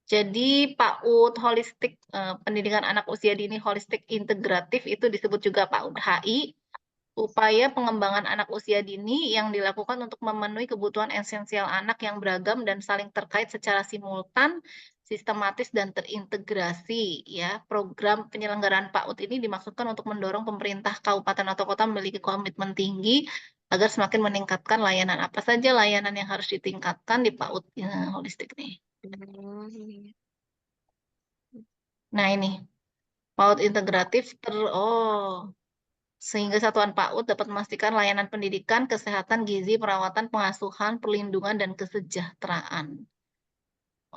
Jadi PAUD holistik pendidikan anak usia dini holistik integratif itu disebut juga PAUD HI. Upaya pengembangan anak usia dini yang dilakukan untuk memenuhi kebutuhan esensial anak yang beragam dan saling terkait secara simultan, sistematis dan terintegrasi. Ya, program penyelenggaraan PAUD ini dimaksudkan untuk mendorong pemerintah kabupaten atau kota memiliki komitmen tinggi agar semakin meningkatkan layanan apa saja layanan yang harus ditingkatkan di PAUD holistik nih. Oh, iya. Nah ini PAUD integratif sehingga satuan PAUD dapat memastikan layanan pendidikan, kesehatan, gizi, perawatan, pengasuhan, perlindungan, dan kesejahteraan.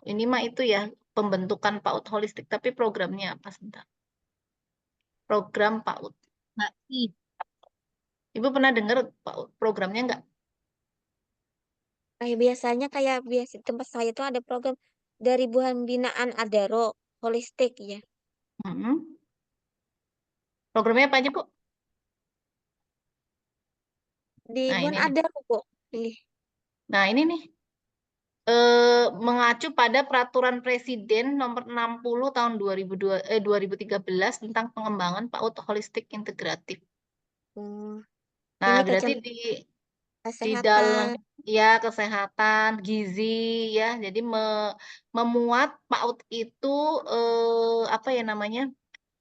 Ini mah itu ya, pembentukan PAUD holistik, tapi programnya apa sebentar? Program PAUD. HI. Ibu pernah dengar programnya nggak? Kayak biasanya biasa di tempat saya tuh ada program dari Buhan Binaan Adaro holistik ya. Hmm. Programnya apa aja, Bu? Di Nah, Buhan ini nih. Adaro, Bu. Ini. Nah, ini nih. Mengacu pada Peraturan Presiden Nomor 60 Tahun 2013 tentang pengembangan PAUD holistik integratif. Oh, Nah, ini berarti kecamatan di dalam kesehatan. ya kesehatan, gizi ya. Jadi memuat PAUD itu apa ya namanya?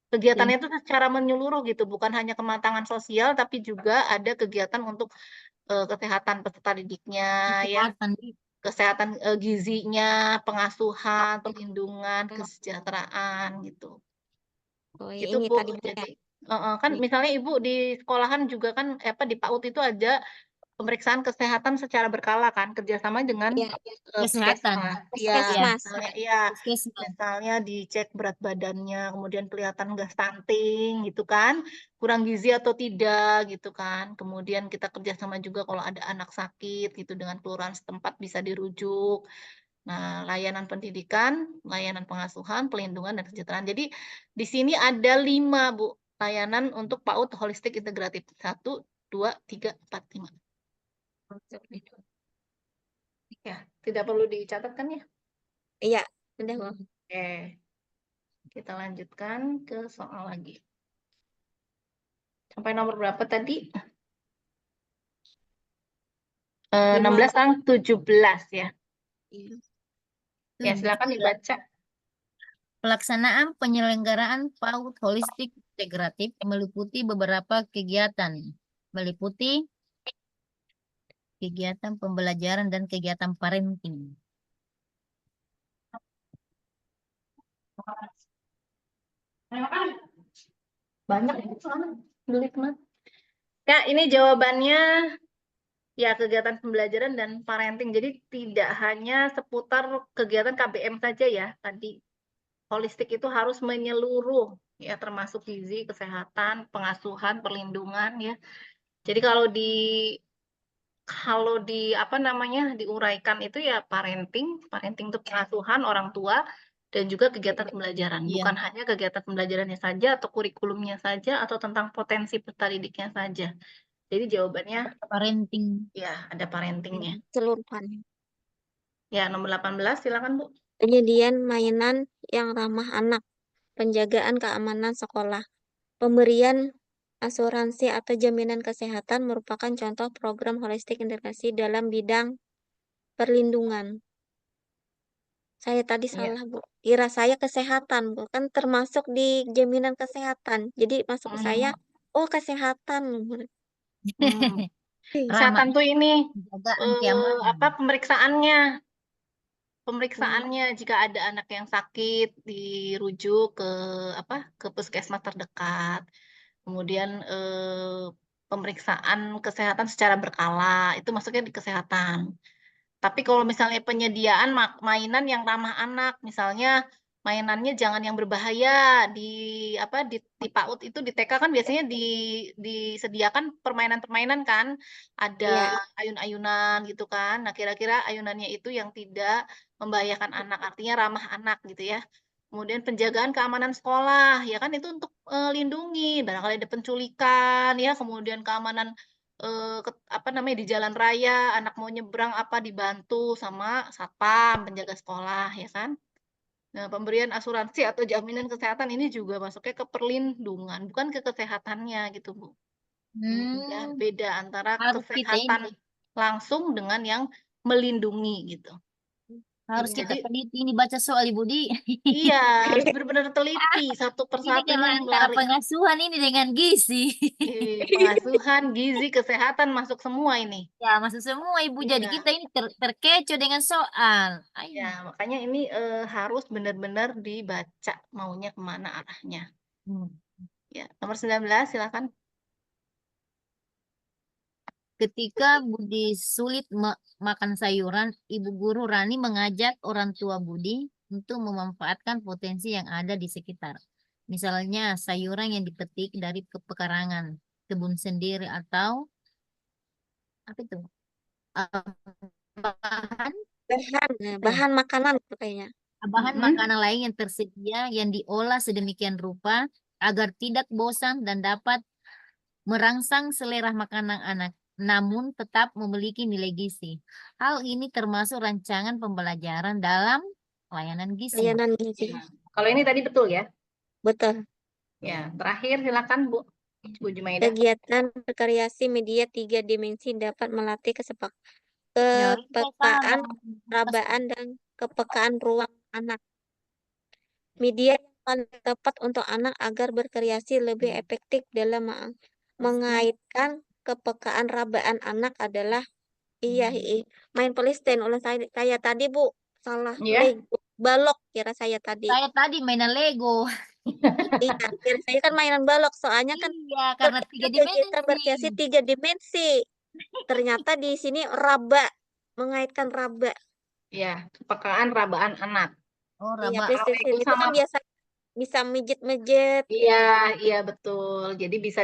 Kegiatannya itu secara menyeluruh gitu, bukan hanya kematangan sosial tapi juga ada kegiatan untuk kesehatan peserta didiknya ya, Kesehatan. kesehatan gizinya, pengasuhan, perlindungan, kesejahteraan gitu. Oh, Gitu ini Bu. tadi Bu ya. Jadi kan misalnya Ibu di sekolahan juga kan apa di PAUD itu ada pemeriksaan kesehatan secara berkala kan, kerjasama dengan Iya, Kesehatan. puskesmas. Iya, Ya, puskesmas. misalnya iya, puskesmas. misalnya dicek berat badannya, kemudian kelihatan nggak stunting gitu kan, kurang gizi atau tidak gitu kan. Kemudian kita kerjasama juga kalau ada anak sakit gitu dengan kelurahan setempat bisa dirujuk. Nah, layanan pendidikan, layanan pengasuhan, pelindungan dan kesejahteraan. Jadi di sini ada 5 Bu layanan untuk PAUD holistik integratif. 1, 2, 3, 4, 5. Ya, tidak perlu dicatatkan ya. Iya, sudah Bu. Oke, kita lanjutkan ke soal lagi. Sampai nomor berapa tadi? 16 5. sama 17 ya. Iya. Ya, silakan dibaca. Pelaksanaan penyelenggaraan PAUD holistik integratif meliputi beberapa kegiatan. Meliputi kegiatan pembelajaran dan kegiatan parenting. Banyak ya, ini jawabannya ya kegiatan pembelajaran dan parenting. Jadi tidak hanya seputar kegiatan KBM saja ya. Tadi holistik itu harus menyeluruh ya, termasuk gizi, kesehatan, pengasuhan, perlindungan ya. Jadi kalau di apa namanya diuraikan itu ya parenting itu pengasuhan orang tua dan juga kegiatan pembelajaran. Iya. Bukan hanya kegiatan pembelajarannya saja atau kurikulumnya saja atau tentang potensi peserta didiknya saja. Jadi jawabannya Parenting. ya ada parentingnya. Keseluruhan. Ya, nomor 18 silakan Bu. Penyediaan mainan yang ramah anak, penjagaan keamanan sekolah, pemberian asuransi atau jaminan kesehatan merupakan contoh program holistik integrasi dalam bidang perlindungan. Saya tadi Iya. salah, Bu. Kira saya kesehatan, Bu. Kan termasuk di jaminan kesehatan. Jadi masuk ke saya, oh kesehatan. Hmm. Ih, Ramah Kesehatan tuh ini penjagaan keamanan. apa pemeriksaannya jika ada anak yang sakit dirujuk ke apa ke puskesmas terdekat. Kemudian pemeriksaan kesehatan secara berkala itu masuknya di kesehatan. Tapi kalau misalnya penyediaan mainan yang ramah anak, misalnya mainannya jangan yang berbahaya di apa di PAUD itu di TK kan biasanya disediakan permainan-permainan kan, ada Iya. ayun-ayunan gitu kan. Nah, kira-kira ayunannya itu yang tidak membahayakan anak, artinya ramah anak gitu ya. Kemudian penjagaan keamanan sekolah, ya kan itu untuk lindungi barangkali ada penculikan ya, kemudian keamanan apa namanya di jalan raya, anak mau nyebrang apa dibantu sama satpam, penjaga sekolah ya kan. Nah, pemberian asuransi atau jaminan kesehatan ini juga masuknya ke perlindungan, bukan ke kesehatannya gitu, Bu. Beda, Hmm, beda antara harus kita kesehatan ini langsung dengan yang melindungi gitu. harus Iya. kita Jadi teliti ini baca soal Ibu Di. iya harus benar-benar teliti satu Ini persatu karena nih antara pengasuhan ini dengan gizi. pengasuhan, gizi, kesehatan masuk semua ini. Ya, masuk semua Ibu. Jadi Iya. kita ini terkecoh dengan soal. Ayo. Ya, makanya ini harus benar-benar dibaca maunya kemana arahnya. Hmm. Ya, nomor 19 silakan. Ketika Budi sulit makan sayuran, Ibu Guru Rani mengajak orang tua Budi untuk memanfaatkan potensi yang ada di sekitar. Misalnya sayuran yang dipetik dari pekarangan, kebun sendiri atau apa itu? Uh, bahan Bahan makanan gitu kayaknya. bahan makanan lain yang tersedia yang diolah sedemikian rupa agar tidak bosan dan dapat merangsang selera makanan anak, namun tetap memiliki nilai gizi. Hal ini termasuk rancangan pembelajaran dalam layanan gizi. Layanan gizi. Ya. Kalau ini tadi betul ya? Betul. Ya, terakhir silakan Bu Jumaidah. Kegiatan berkreasi media 3 dimensi dapat melatih Ya, kepekaan, rabaan, dan kepekaan ruang anak. Media yang paling tepat untuk anak agar berkreasi lebih efektif dalam mengaitkan kepekaan rabaan anak adalah main PlayStation oleh saya tadi, Bu. Salah. Ya. Lego balok kira saya tadi. Saya tadi mainan Lego. Iya, kira saya kan mainan balok soalnya kan Iya, karena 3 kegiatan berkreasi dimensi. 3 dimensi. Ternyata di sini raba, mengaitkan raba. Ya, kepekaan rabaan anak. Oh, Iya, raba. Kalau PlayStation itu itu kan sama biasa bisa mijet-mijet. iya, iya betul. Jadi bisa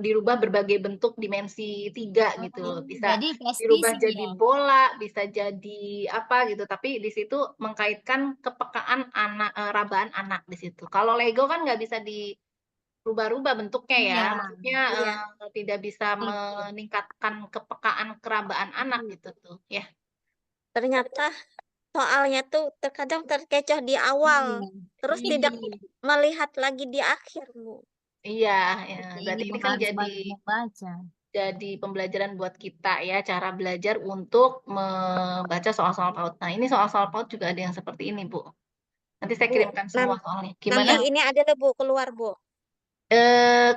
dirubah berbagai bentuk dimensi 3 gitu loh. Bisa Jadi dirubah prestisi jadi ya. bola, bisa jadi apa gitu. Tapi di situ mengkaitkan kepekaan anak, rabaan anak di situ. Kalau Lego kan nggak bisa dirubah-rubah bentuknya ya. Iya. Maksudnya Iya, tidak bisa meningkatkan kepekaan kerabaan anak gitu tuh. Ya, ternyata soalnya tuh terkadang terkecoh di awal, Iya. terus Ini, tidak melihat lagi di akhir, Bu. iya, ya. kita Berarti ini ini kan harus jadi banyak membaca. pembelajaran buat kita ya, cara belajar untuk membaca soal-soal PAUD. Nah, ini soal-soal PAUD juga ada yang seperti ini, Bu. Nanti saya Bu, kirimkan semua soalnya. Gimana? nanti ini ada deh, Bu, keluar, Bu.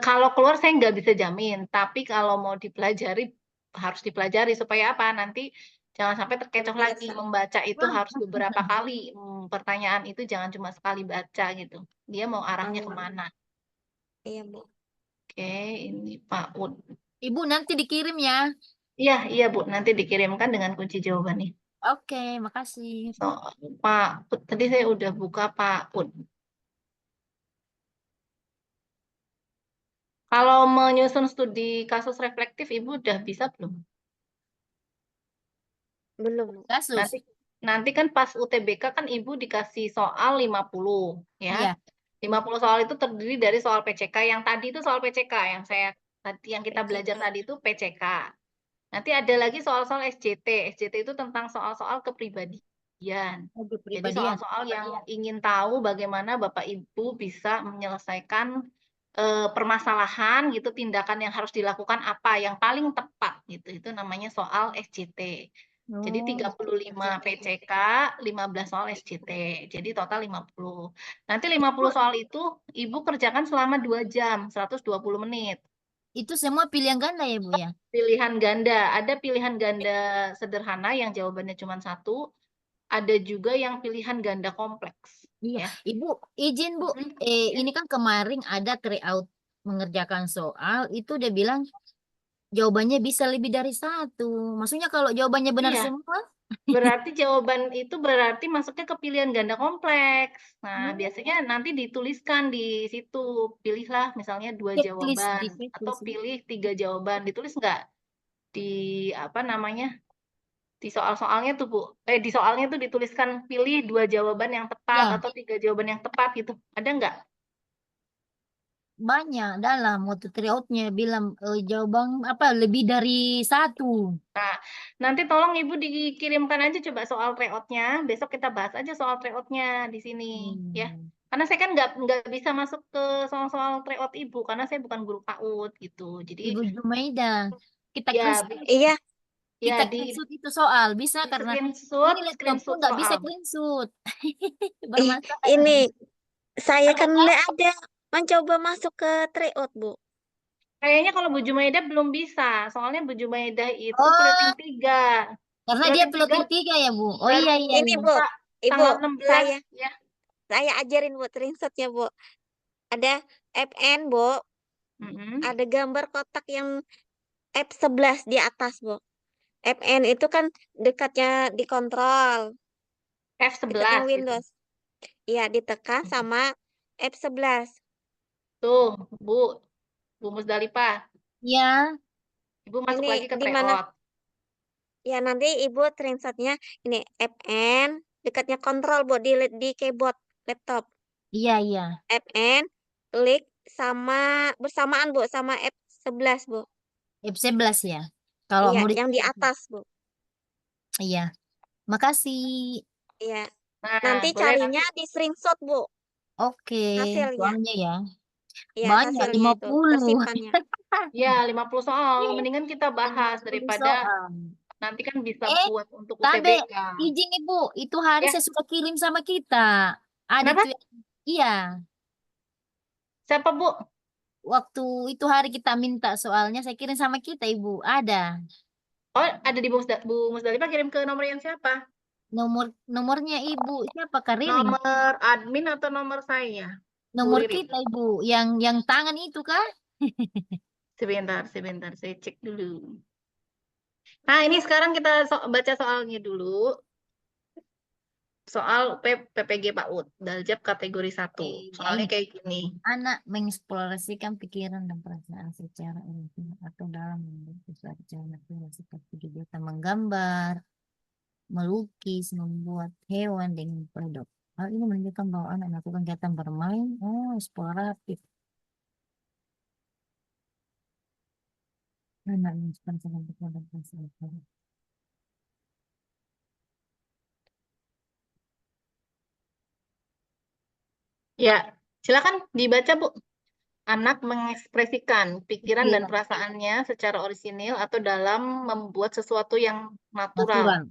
Kalau keluar saya nggak bisa jamin, tapi kalau mau dipelajari, harus dipelajari supaya apa? Nanti jangan sampai terkecoh lagi. Terbiasa. Membaca itu harus beberapa kali. Pertanyaan itu jangan cuma sekali baca gitu. Dia mau arahnya kemana? Iya, Bu. Oke, ini PAUD. Ibu nanti dikirim ya. Iya, iya Bu, nanti dikirimkan dengan kunci jawabannya. Oke, makasih. So, Pak Put, tadi saya udah buka Pak Put. Kalau menyusun studi kasus reflektif, Ibu udah bisa belum? Belum, Bu. Kasus. Nanti nanti kan pas UTBK kan Ibu dikasih soal 50 ya. Iya. 50 soal itu terdiri dari soal PCK. Yang tadi itu soal PCK yang kita belajar tadi itu PCK. Nanti ada lagi soal-soal SJT. SJT itu tentang soal-soal kepribadian. Jadi Kepribadian. soal-soal yang ingin tahu bagaimana Bapak Ibu bisa menyelesaikan permasalahan gitu, tindakan yang harus dilakukan apa yang paling tepat gitu. Itu namanya soal SJT. Jadi Oh, 35 PCK, 15 soal SCT. Jadi total 50. Nanti 50 soal itu Ibu kerjakan selama 2 jam, 120 menit. itu semua pilihan ganda ya, Bu ya? Pilihan ganda, ada pilihan ganda sederhana yang jawabannya cuma satu, ada juga yang pilihan ganda kompleks. Iya, Ya. Ibu, izin Bu. Mhm. Ini kan kemarin ada tryout mengerjakan soal, itu dia bilang jawabannya bisa lebih dari satu. Maksudnya kalau jawabannya benar Iya, semua, berarti jawaban itu berarti masuknya ke pilihan ganda kompleks. Nah, hmm, biasanya nanti dituliskan di situ, pilihlah misalnya 2 checklist jawaban di atau checklist. pilih 3 jawaban. Ditulis nggak di apa namanya? Di soal-soalnya tuh, Bu. Di soalnya tuh dituliskan pilih 2 jawaban yang tepat Ya, atau 3 jawaban yang tepat gitu. Ada nggak? banyak dalam waktu tryoutnya bilang jawaban apa lebih dari satu. Nah, nanti tolong Ibu dikirimkan aja coba soal tryout-nya. Besok kita bahas aja soal tryout-nya di sini, ya. Hmm. Karena saya kan nggak bisa masuk ke soal-soal tryout Ibu, karena saya bukan guru PAUD gitu. Jadi, Ibu Jumaida, kita ya, Iya, ya screenshot itu soal bisa di karena screenshot, ini laptopku screenshot nggak bisa soal. screenshot. ih, Bermasalah ini ini. saya Ada kan kan? nggak ada mencoba masuk ke tryout, Bu. Kayaknya kalau Bu Jumaida belum bisa, soalnya Bu Jumaida itu plating Oh, 3. karena dia Plating 3 piloting tiga ya, Bu. Oh baru iya iya Ini, iya. Bu. bisa Ibu, tanggal 16 saya ya. saya ajarin, Bu, screenshotnya, Bu. Ada FN, Bu. Mm-mm. Ada gambar kotak yang F11 di atas, Bu. FN itu kan dekatnya di kontrol, dekatnya F11 gitu. Windows. Iya, ditekan sama F11. Tuh, Bu Musdalifah. Ya, Ibu masuk Ini lagi ke di mana? tryout. Ya, nanti Ibu screenshotnya ini FN, dekatnya kontrol, Bu, di keyboard laptop. iya iya. FN, klik sama bersamaan, Bu, sama F11, Bu. F11 ya. Kalau Iya, mau yang di atas, Bu. iya. Makasih. Iya. Nah, Nanti boleh nanti. carinya di screenshot, Bu, Oke, hasilnya. soalnya ya. Iya, Banyak hasilnya lima itu puluh tersimpannya. Ya, 50 soal. Mendingan kita bahas 50 daripada soal. nanti kan bisa Eh, buat untuk Tabe, UTBK. izin Ibu, itu hari Ya, saya sudah kirim sama kita. Ada kenapa? tuh, iya. Siapa, Bu? Waktu itu hari kita minta soalnya, saya kirim sama kita, Ibu. Ada Oh, ada di Bu Musdalifah kirim ke nomor yang siapa? nomornya Ibu. Siapa Kak Ririn? Nomor admin atau nomor saya? Bu Nomor Ririn. kita, Ibu. Yang tangan itu kah? Sebentar, sebentar. Saya cek dulu. Nah, ini sekarang kita baca soalnya dulu. Soal PPG PAUD, Daljab kategori 1. Ya Soalnya ini. kayak gini. Anak mengeksplorasikan pikiran dan perasaan secara individu atau dalam membentuk sesuatu cara natural seperti kegiatan menggambar, melukis, membuat hewan dengan produk. Hal ini menunjukkan bahwa anak melakukan kegiatan bermain, eksploratif. Anak mengekspresikan pikiran dan perasaan. Ya, silakan dibaca, Bu. Anak mengekspresikan pikiran dan Pikiran perasaannya secara orisinil atau dalam membuat sesuatu yang natural. natural.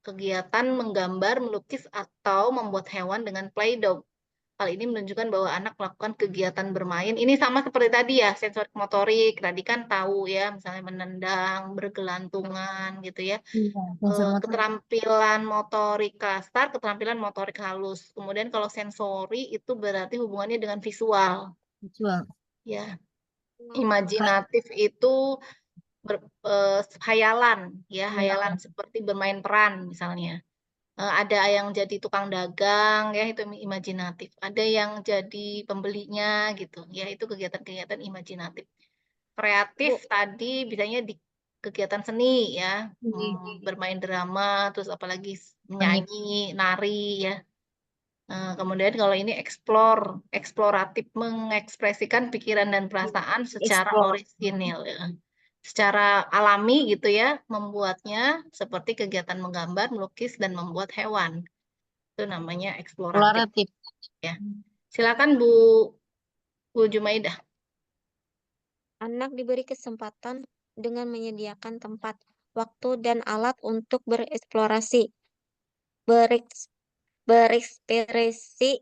Kegiatan menggambar, melukis, atau membuat hewan dengan Play-Doh. Hal ini menunjukkan bahwa anak melakukan kegiatan bermain. Ini sama seperti tadi ya, sensorik motorik. Tadi kan tahu ya, misalnya menendang, bergelantungan gitu ya. Iya, sensor motor. Keterampilan motorik kasar, keterampilan motorik halus. Kemudian kalau sensori itu berarti hubungannya dengan visual. Visual. Ya, Kayak imajinatif itu hayalan, ya hayalan iya. seperti bermain peran misalnya. Ada yang jadi tukang dagang, ya itu imajinatif. Ada yang jadi pembelinya gitu, ya itu kegiatan-kegiatan imajinatif. Kreatif Bu, tadi biasanya di kegiatan seni ya, Hmm. bermain drama, terus apalagi Menip. menyanyi, nari ya. Kemudian kalau ini eksploratif mengekspresikan pikiran dan perasaan secara Explore. orisinil ya. Secara alami gitu ya, membuatnya seperti kegiatan menggambar, melukis, dan membuat hewan. Itu namanya eksploratif Eksploratif. ya. Silakan Bu Jumaidah. anak diberi kesempatan dengan menyediakan tempat waktu dan alat untuk bereksplorasi, berekspresi,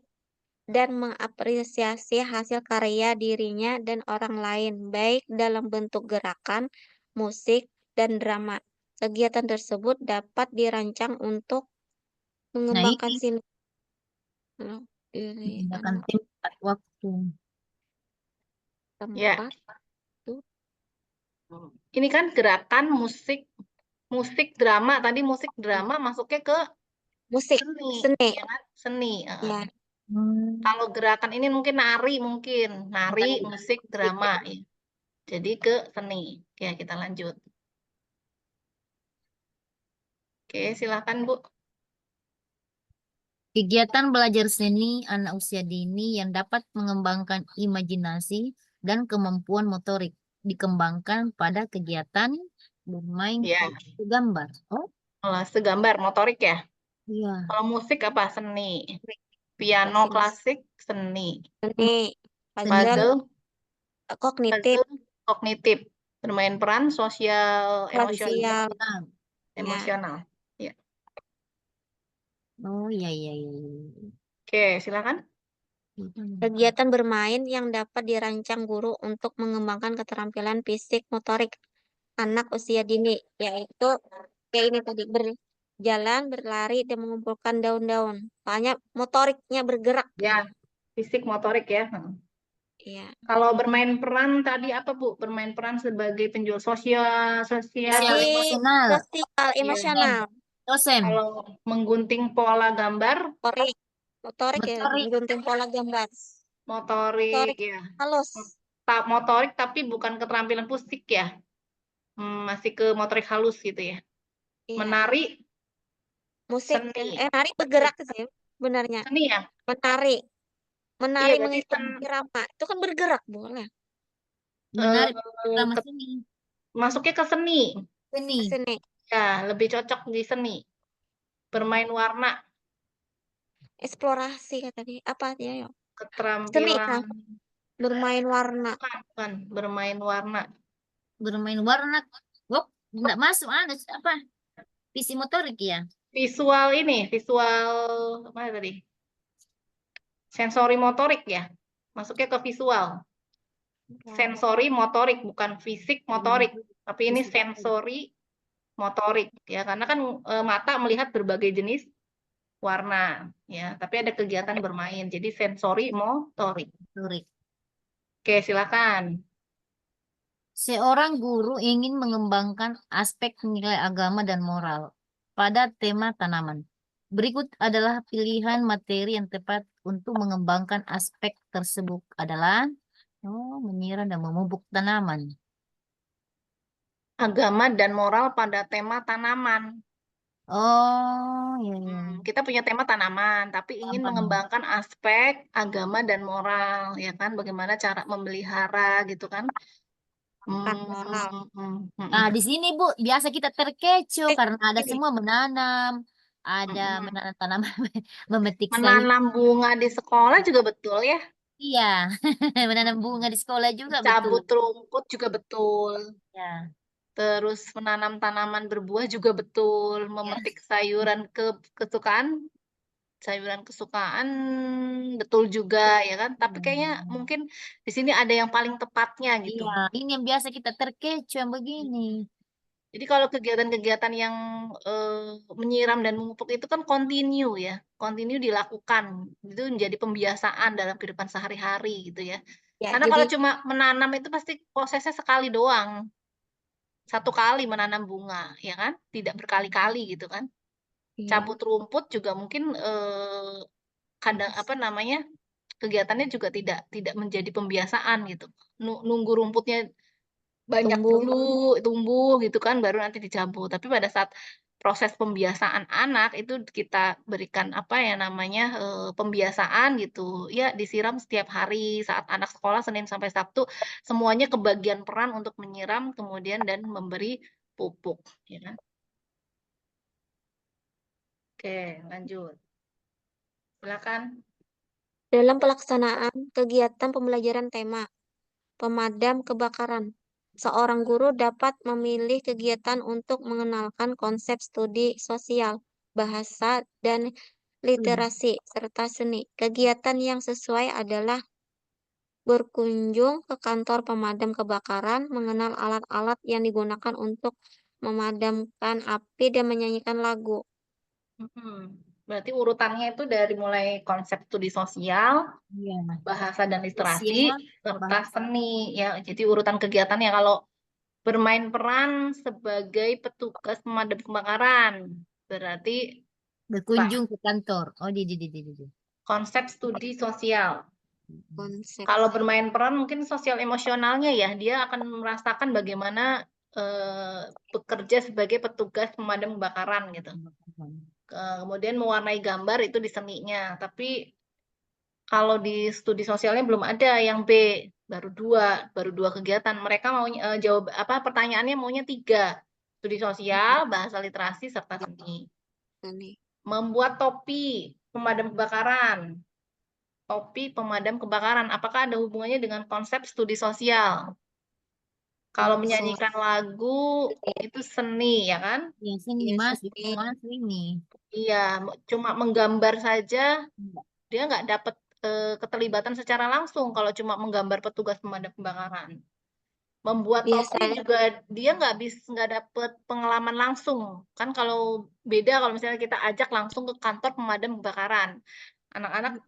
dan mengapresiasi hasil karya dirinya dan orang lain, baik dalam bentuk gerakan, musik, dan drama. Kegiatan tersebut dapat dirancang untuk Nah, mengembangkan ini diri menggunakan anak tempat waktu. Ya, tempat tuh ini kan gerakan musik drama. Tadi musik drama masuknya ke musik, seni, seni, ya kan? Seni. ya, Kalau gerakan ini mungkin nari, nari, musik, drama. Ya. Jadi ke seni. Oke, kita lanjut. Oke, silakan Bu. Kegiatan belajar seni anak usia dini yang dapat mengembangkan imajinasi dan kemampuan motorik dikembangkan pada kegiatan bermain Ya, gambar. Oh, segambar motorik ya. iya. Kalau musik apa? Seni. Piano seni, klasik, seni. seni, puzzle, Puzzle, kognitif, kognitif. Bermain peran sosial, emosional. sosial, ya, Emosional. Ya. Oh, iya, iya, iya, iya. Oke, silakan. kegiatan bermain yang dapat dirancang guru untuk mengembangkan keterampilan fisik motorik anak usia dini, yaitu kayak ini tadi berjalan, berlari, dan mengumpulkan daun-daun. Soalnya motoriknya bergerak. Ya, fisik motorik ya. Iya. Kalau bermain peran tadi apa Bu? Bermain peran sebagai penjual sosial, Sosial Tadi emosional. sosial, Ya. emosional, Dosem. Kalau menggunting pola gambar, motorik, motorik ya, Motorik. gunting pola gambar, motorik motorik ya. halus, Motorik tapi bukan keterampilan fisik ya. Masih ke motorik halus gitu ya. iya. Menari, Musik, seni. nari bergerak sih, benarnya. Seni ya? Menari, Iya, menari berarti mengikuti irama, itu kan bergerak boleh. Menarik eh, drama ke- seni. masuknya ke seni. Seni. Seni, Ya, lebih cocok di seni. Bermain warna, eksplorasi kata dia. Apa dia ya? Seni keterampilan, kan, bermain warna. bukan, bermain warna. Bermain warna. Oh, enggak masuk apa? Visi motorik ya. Visual apa tadi? Sensori motorik ya. Masuknya ke visual. Sensori motorik bukan fisik motorik, tapi ini sensori motorik ya karena kan mata melihat berbagai jenis warna ya, tapi ada kegiatan bermain. Jadi sensori motorik. Motorik. Oke, silakan. Seorang guru ingin mengembangkan aspek nilai agama dan moral pada tema tanaman. Berikut adalah pilihan materi yang tepat untuk mengembangkan aspek tersebut adalah menyiram dan memupuk tanaman. Agama dan moral pada tema tanaman. Oh, iya, iya. Kita punya tema tanaman, tapi ingin Tanaman. mengembangkan aspek agama dan moral, ya kan? Bagaimana cara memelihara gitu kan? Bukan moral. Nah, di sini Bu, biasa kita terkecoh Eh, karena ada ini, semua menanam, ada Mm-mm. menanam tanaman, memetik sayur. Menanam bunga di sekolah juga betul ya. Iya, menanam bunga Mm-mm. di sekolah juga betul. Cabut rumput juga betul. Ya, Terus menanam tanaman berbuah juga betul. ya. Memetik kesukaan, sayuran kesukaan betul juga ya kan. Tapi kayaknya mungkin di sini ada yang paling tepatnya gitu. Iya, ini yang biasa kita terkecoh yang begini. Jadi kalau kegiatan-kegiatan yang menyiram dan memupuk itu kan kontinu dilakukan. Itu menjadi pembiasaan dalam kehidupan sehari-hari gitu ya. ya, Karena jadi kalau cuma menanam itu pasti prosesnya sekali doang. Satu kali menanam bunga, ya kan? Tidak berkali-kali gitu kan? iya, Cabut rumput juga mungkin kadang apa namanya kegiatannya juga tidak menjadi pembiasaan gitu. Nunggu rumputnya banyak tumbuh. dulu, tumbuh gitu kan, baru nanti dicabut. Tapi pada saat proses pembiasaan anak itu kita berikan apa ya namanya pembiasaan gitu, ya disiram setiap hari saat anak sekolah Senin sampai Sabtu semuanya kebagian peran untuk menyiram kemudian dan memberi pupuk, ya kan? Oke, lanjut. Silakan. Dalam pelaksanaan kegiatan pembelajaran tema pemadam kebakaran, Seorang guru dapat memilih kegiatan untuk mengenalkan konsep studi sosial, bahasa, dan literasi, serta seni. Kegiatan yang sesuai adalah berkunjung ke kantor pemadam kebakaran, mengenal alat-alat yang digunakan untuk memadamkan api, dan menyanyikan lagu. Berarti urutannya itu dari mulai konsep studi sosial, Iya. bahasa dan literasi, Sosial, serta bahasa. seni ya. Jadi urutan kegiatannya kalau bermain peran sebagai petugas pemadam kebakaran, berarti Berkunjung ke kantor. Oh, di. konsep studi sosial. Konsep. Kalau bermain peran mungkin sosial emosionalnya ya, dia akan merasakan bagaimana bekerja sebagai petugas pemadam kebakaran gitu. Kemudian mewarnai gambar itu di seninya, tapi kalau di studi sosialnya belum ada yang B, baru dua kegiatan. Mereka mau jawab apa pertanyaannya maunya 3, studi sosial, bahasa literasi serta seni. Seni. Membuat topi pemadam kebakaran. Topi pemadam kebakaran, apakah ada hubungannya dengan konsep studi sosial? Kalau menyanyikan lagu itu seni ya kan? Ya, seni Iya, masuk seni. semua sini. Iya, cuma menggambar saja Enggak. dia nggak dapat keterlibatan secara langsung kalau cuma menggambar petugas pemadam kebakaran. Membuat topi Biasanya juga dia nggak dapet pengalaman langsung kan, kalau beda kalau misalnya kita ajak langsung ke kantor pemadam kebakaran, anak-anak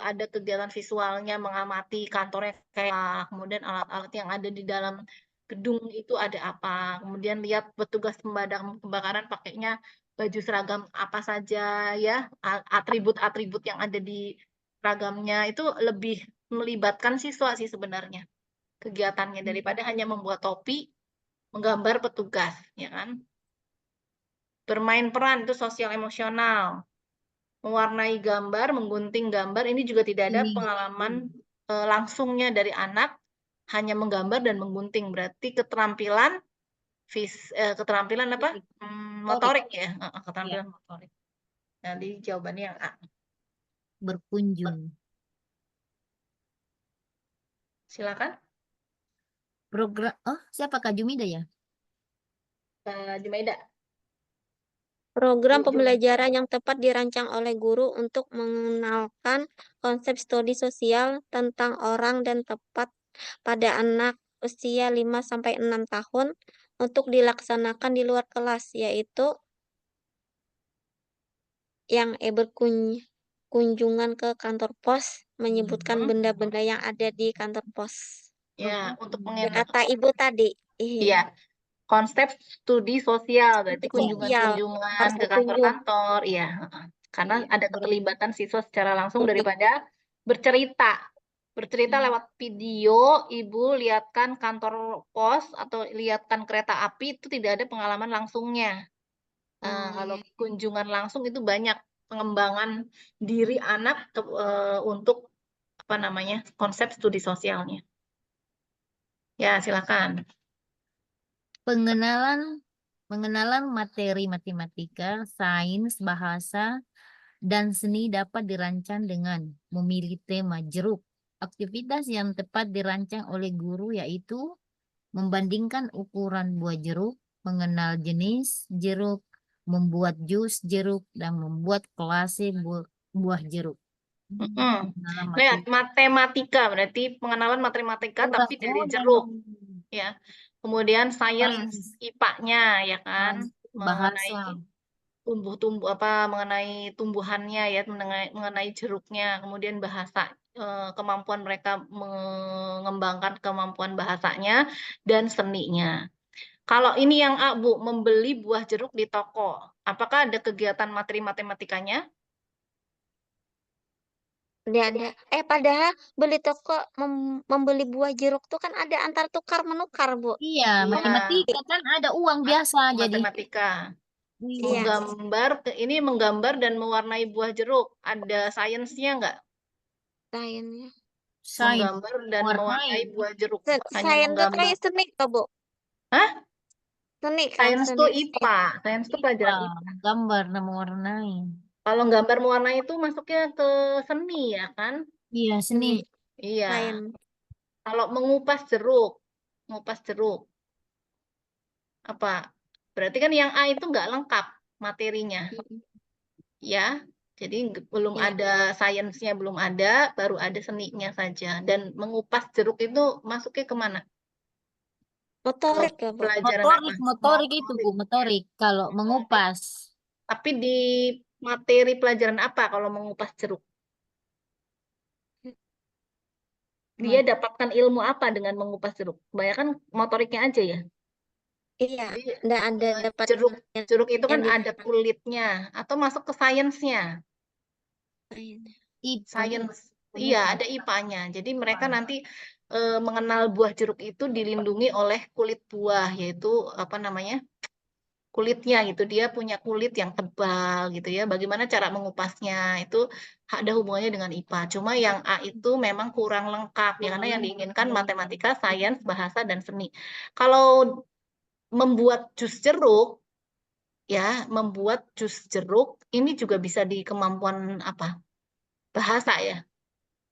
ada kegiatan visualnya mengamati kantornya kayak, kemudian alat-alat yang ada di dalam gedung itu ada apa, kemudian lihat petugas pemadam kebakaran pakainya baju seragam apa saja ya, atribut-atribut yang ada di seragamnya itu lebih melibatkan siswa sih sebenarnya kegiatannya daripada hanya membuat topi, menggambar petugas, ya kan? Bermain peran itu sosial emosional. Mewarnai gambar, menggunting gambar, ini juga tidak ada Ini. pengalaman langsungnya dari anak, hanya menggambar dan menggunting. Berarti keterampilan keterampilan apa? Motorik ya, Ya, keterampilan motorik. Jadi jawabannya yang A. berkunjung. Silakan, Program, siapa Kak Jumida ya? Jumaida. program Jumaida. pembelajaran yang tepat dirancang oleh guru untuk mengenalkan konsep studi sosial tentang orang dan tepat pada anak usia 5-6 tahun untuk dilaksanakan di luar kelas, yaitu yang berkunjungan ke kantor pos, menyebutkan benda-benda yang ada di kantor pos. Ya, untuk Kata Ibu tadi. Iya, konsep studi sosial, berarti Studi sosial. kunjungan-kunjungan Harus ke berkunjung. kantor-kantor, iya. Karena Iya, ada keterlibatan siswa secara langsung daripada bercerita. Bercerita lewat video, ibu lihatkan kantor pos atau lihatkan kereta api itu tidak ada pengalaman langsungnya. Kalau kunjungan langsung itu banyak pengembangan diri anak untuk apa namanya konsep studi sosialnya. Ya, silakan. Pengenalan materi matematika, sains, bahasa, dan seni dapat dirancang dengan memilih tema jeruk. Aktivitas yang tepat dirancang oleh guru yaitu membandingkan ukuran buah jeruk, mengenal jenis jeruk, membuat jus jeruk, dan membuat kolase buah jeruk. Pengenalan Lihat matematika. matematika berarti pengenalan matematika tapi dari jeruk ya. Kemudian sains Sains. IPA-nya ya kan, mengenai Bahasa. tumbuh-tumbuh apa mengenai tumbuhannya ya, mengenai jeruknya. Kemudian bahasa kemampuan mereka mengembangkan kemampuan bahasanya dan seninya. Kalau ini yang A, Bu, membeli buah jeruk di toko. Apakah ada kegiatan materi matematikanya? Ada. Padahal beli toko membeli buah jeruk tuh kan ada antar tukar menukar, Bu. Iya, Iya, matematika kan ada uang biasa jadi. matematika. Iya. Ini menggambar dan mewarnai buah jeruk. Ada sainsnya nggak? Lainnya. Sains, Menggambar dan warnai. mewarnai buah jeruk. Hanya Sains itu menggambar. kayak seni kok, Bu. Hah? Seni kan, Sains seni. tuh IPA. Sains tuh pelajaran IPA. Gambar dan mewarnai. Kalau gambar mewarnai itu masuknya ke seni ya kan? Iya, seni. Iya. Sains. Kalau mengupas jeruk. Mengupas jeruk. Apa? Berarti kan yang A itu nggak lengkap materinya, ya. Jadi belum Ya. ada sainsnya, belum ada, baru ada seninya saja. Dan mengupas jeruk itu masuknya kemana? Kalau Motorik ya, Bu. pelajaran apa? Motorik itu Bu, motorik. Kalau mengupas. Tapi di materi pelajaran apa kalau mengupas jeruk? Dia dapatkan ilmu apa dengan mengupas jeruk? Kebanyakan motoriknya aja ya. Iya, Jadi nggak ada dapat jeruk jeruk itu kan yang ada kulitnya atau masuk ke sainsnya. IPA. Sains, iya ada IPA-nya. Jadi mereka nanti mengenal buah jeruk itu dilindungi oleh kulit buah, yaitu apa namanya kulitnya gitu. Dia punya kulit yang tebal gitu ya. Bagaimana cara mengupasnya itu ada hubungannya dengan IPA. Cuma yang A itu memang kurang lengkap ya karena yang diinginkan matematika, sains, bahasa dan seni. Kalau membuat jus jeruk ya, membuat jus jeruk ini juga bisa di kemampuan apa? Bahasa ya.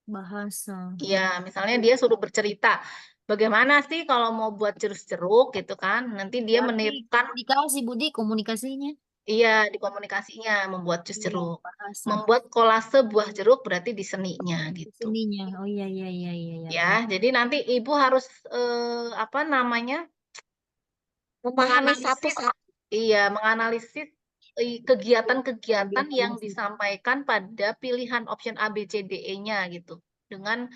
Bahasa. Iya, misalnya dia suruh bercerita, bagaimana sih kalau mau buat jeruk gitu kan? Nanti dia Berarti menirukan, komunikasi Budi, komunikasinya. iya di komunikasinya membuat jus jeruk. Bahasa. Membuat kolase buah jeruk berarti di seninya gitu. Seninya. Oh iya iya iya iya iya. Ya, jadi nanti ibu harus apa namanya memahami menganalisis, satu-satu. iya menganalisis kegiatan-kegiatan yang Biasa. disampaikan pada pilihan option A, B, C, D, E-nya gitu. Dengan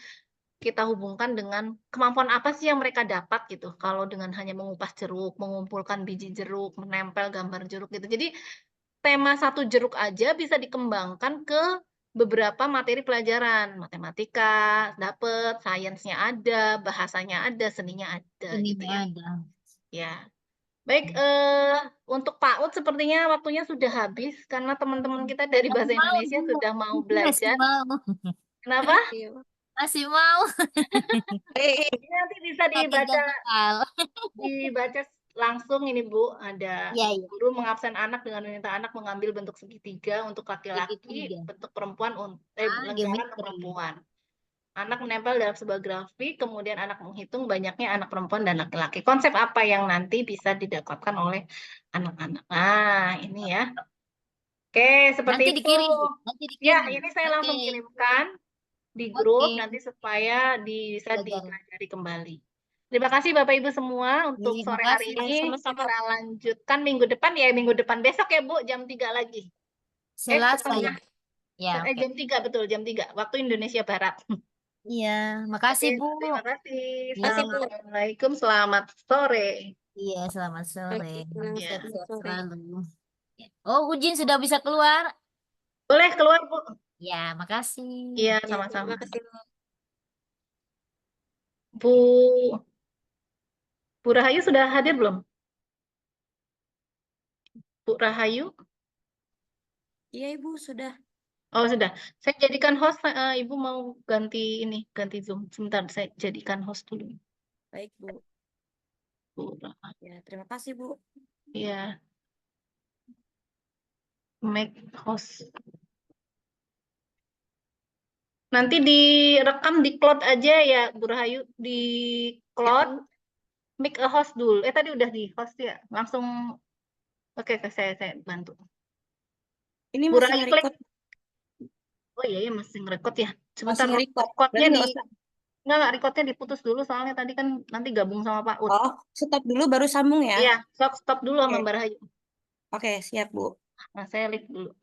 kita hubungkan dengan kemampuan apa sih yang mereka dapat gitu. Kalau dengan hanya mengupas jeruk, mengumpulkan biji jeruk, menempel gambar jeruk gitu. Jadi tema satu jeruk aja bisa dikembangkan ke beberapa materi pelajaran. Matematika dapet, sainsnya ada, bahasanya ada, seninya ada gitu Seninya ya. ada. Ya. Baik, untuk PAUD sepertinya waktunya sudah habis karena teman-teman kita dari Masih Bahasa mau Indonesia Bu. sudah mau Masih belajar. mau. Kenapa? Iya. Masih mau. Ini nanti bisa Pakai jadwal. dibaca langsung ini Bu. Ada Iya iya. guru mengabsen anak dengan meminta anak mengambil bentuk segitiga untuk laki-laki, Segitiga. bentuk perempuan lingkaran Geometri. perempuan. Anak menempel dalam sebuah grafik, kemudian anak menghitung banyaknya anak perempuan dan laki-laki. Konsep apa yang nanti bisa didapatkan oleh anak-anak? Nah, ini ya. Oke, seperti Nanti itu. dikirim Bu. Nanti Ya, dikirim. ini saya Oke. langsung kirimkan di Oke. grup nanti supaya bisa Belajar. dipelajari kembali. Terima kasih Bapak Ibu semua untuk Terima sore hari kasih. ini. Sama-sama. Kita lanjutkan minggu depan ya, minggu depan besok ya Bu, jam 3 lagi. Selasa ya. Setengah, Ya, oke. jam 3 betul, jam 3 waktu Indonesia Barat. Iya, makasih Oke, Bu. terima kasih. Iya. Assalamualaikum, selamat sore. Iya, selamat sore. Waalaikumsalam, Ya. selamat Sehat sore. selalu. Oh, Ujin sudah bisa keluar? Boleh keluar Bu? Ya, makasih. Iya, Ya, sama-sama. terima kasih. Bu, Bu Rahayu sudah hadir belum? Bu Rahayu? Iya, Ibu, sudah. Oh, sudah. Saya jadikan host, Ibu mau ganti ini, ganti Zoom. Sebentar, saya jadikan host dulu. Baik, Bu. Bu Rahayu. Ya, terima kasih, Bu. Iya. Make host. Nanti direkam di cloud aja ya, Bu Rahayu. Di cloud, make a host dulu. Tadi udah di host ya. Langsung, oke, saya bantu. Ini Bu masih Rahayu klik. nge-record. Oh iya, ya masih ngerekod ya. Sebentar, Masih nge-record. recordnya Berarti di... nggak usah. Enggak, recordnya diputus dulu soalnya tadi kan nanti gabung sama Pak Ud. Oh, stop dulu baru sambung ya. Iya, stop dulu sama Oke. Mbak Rahayu. Oke, siap, Bu. Nah, saya lihat dulu.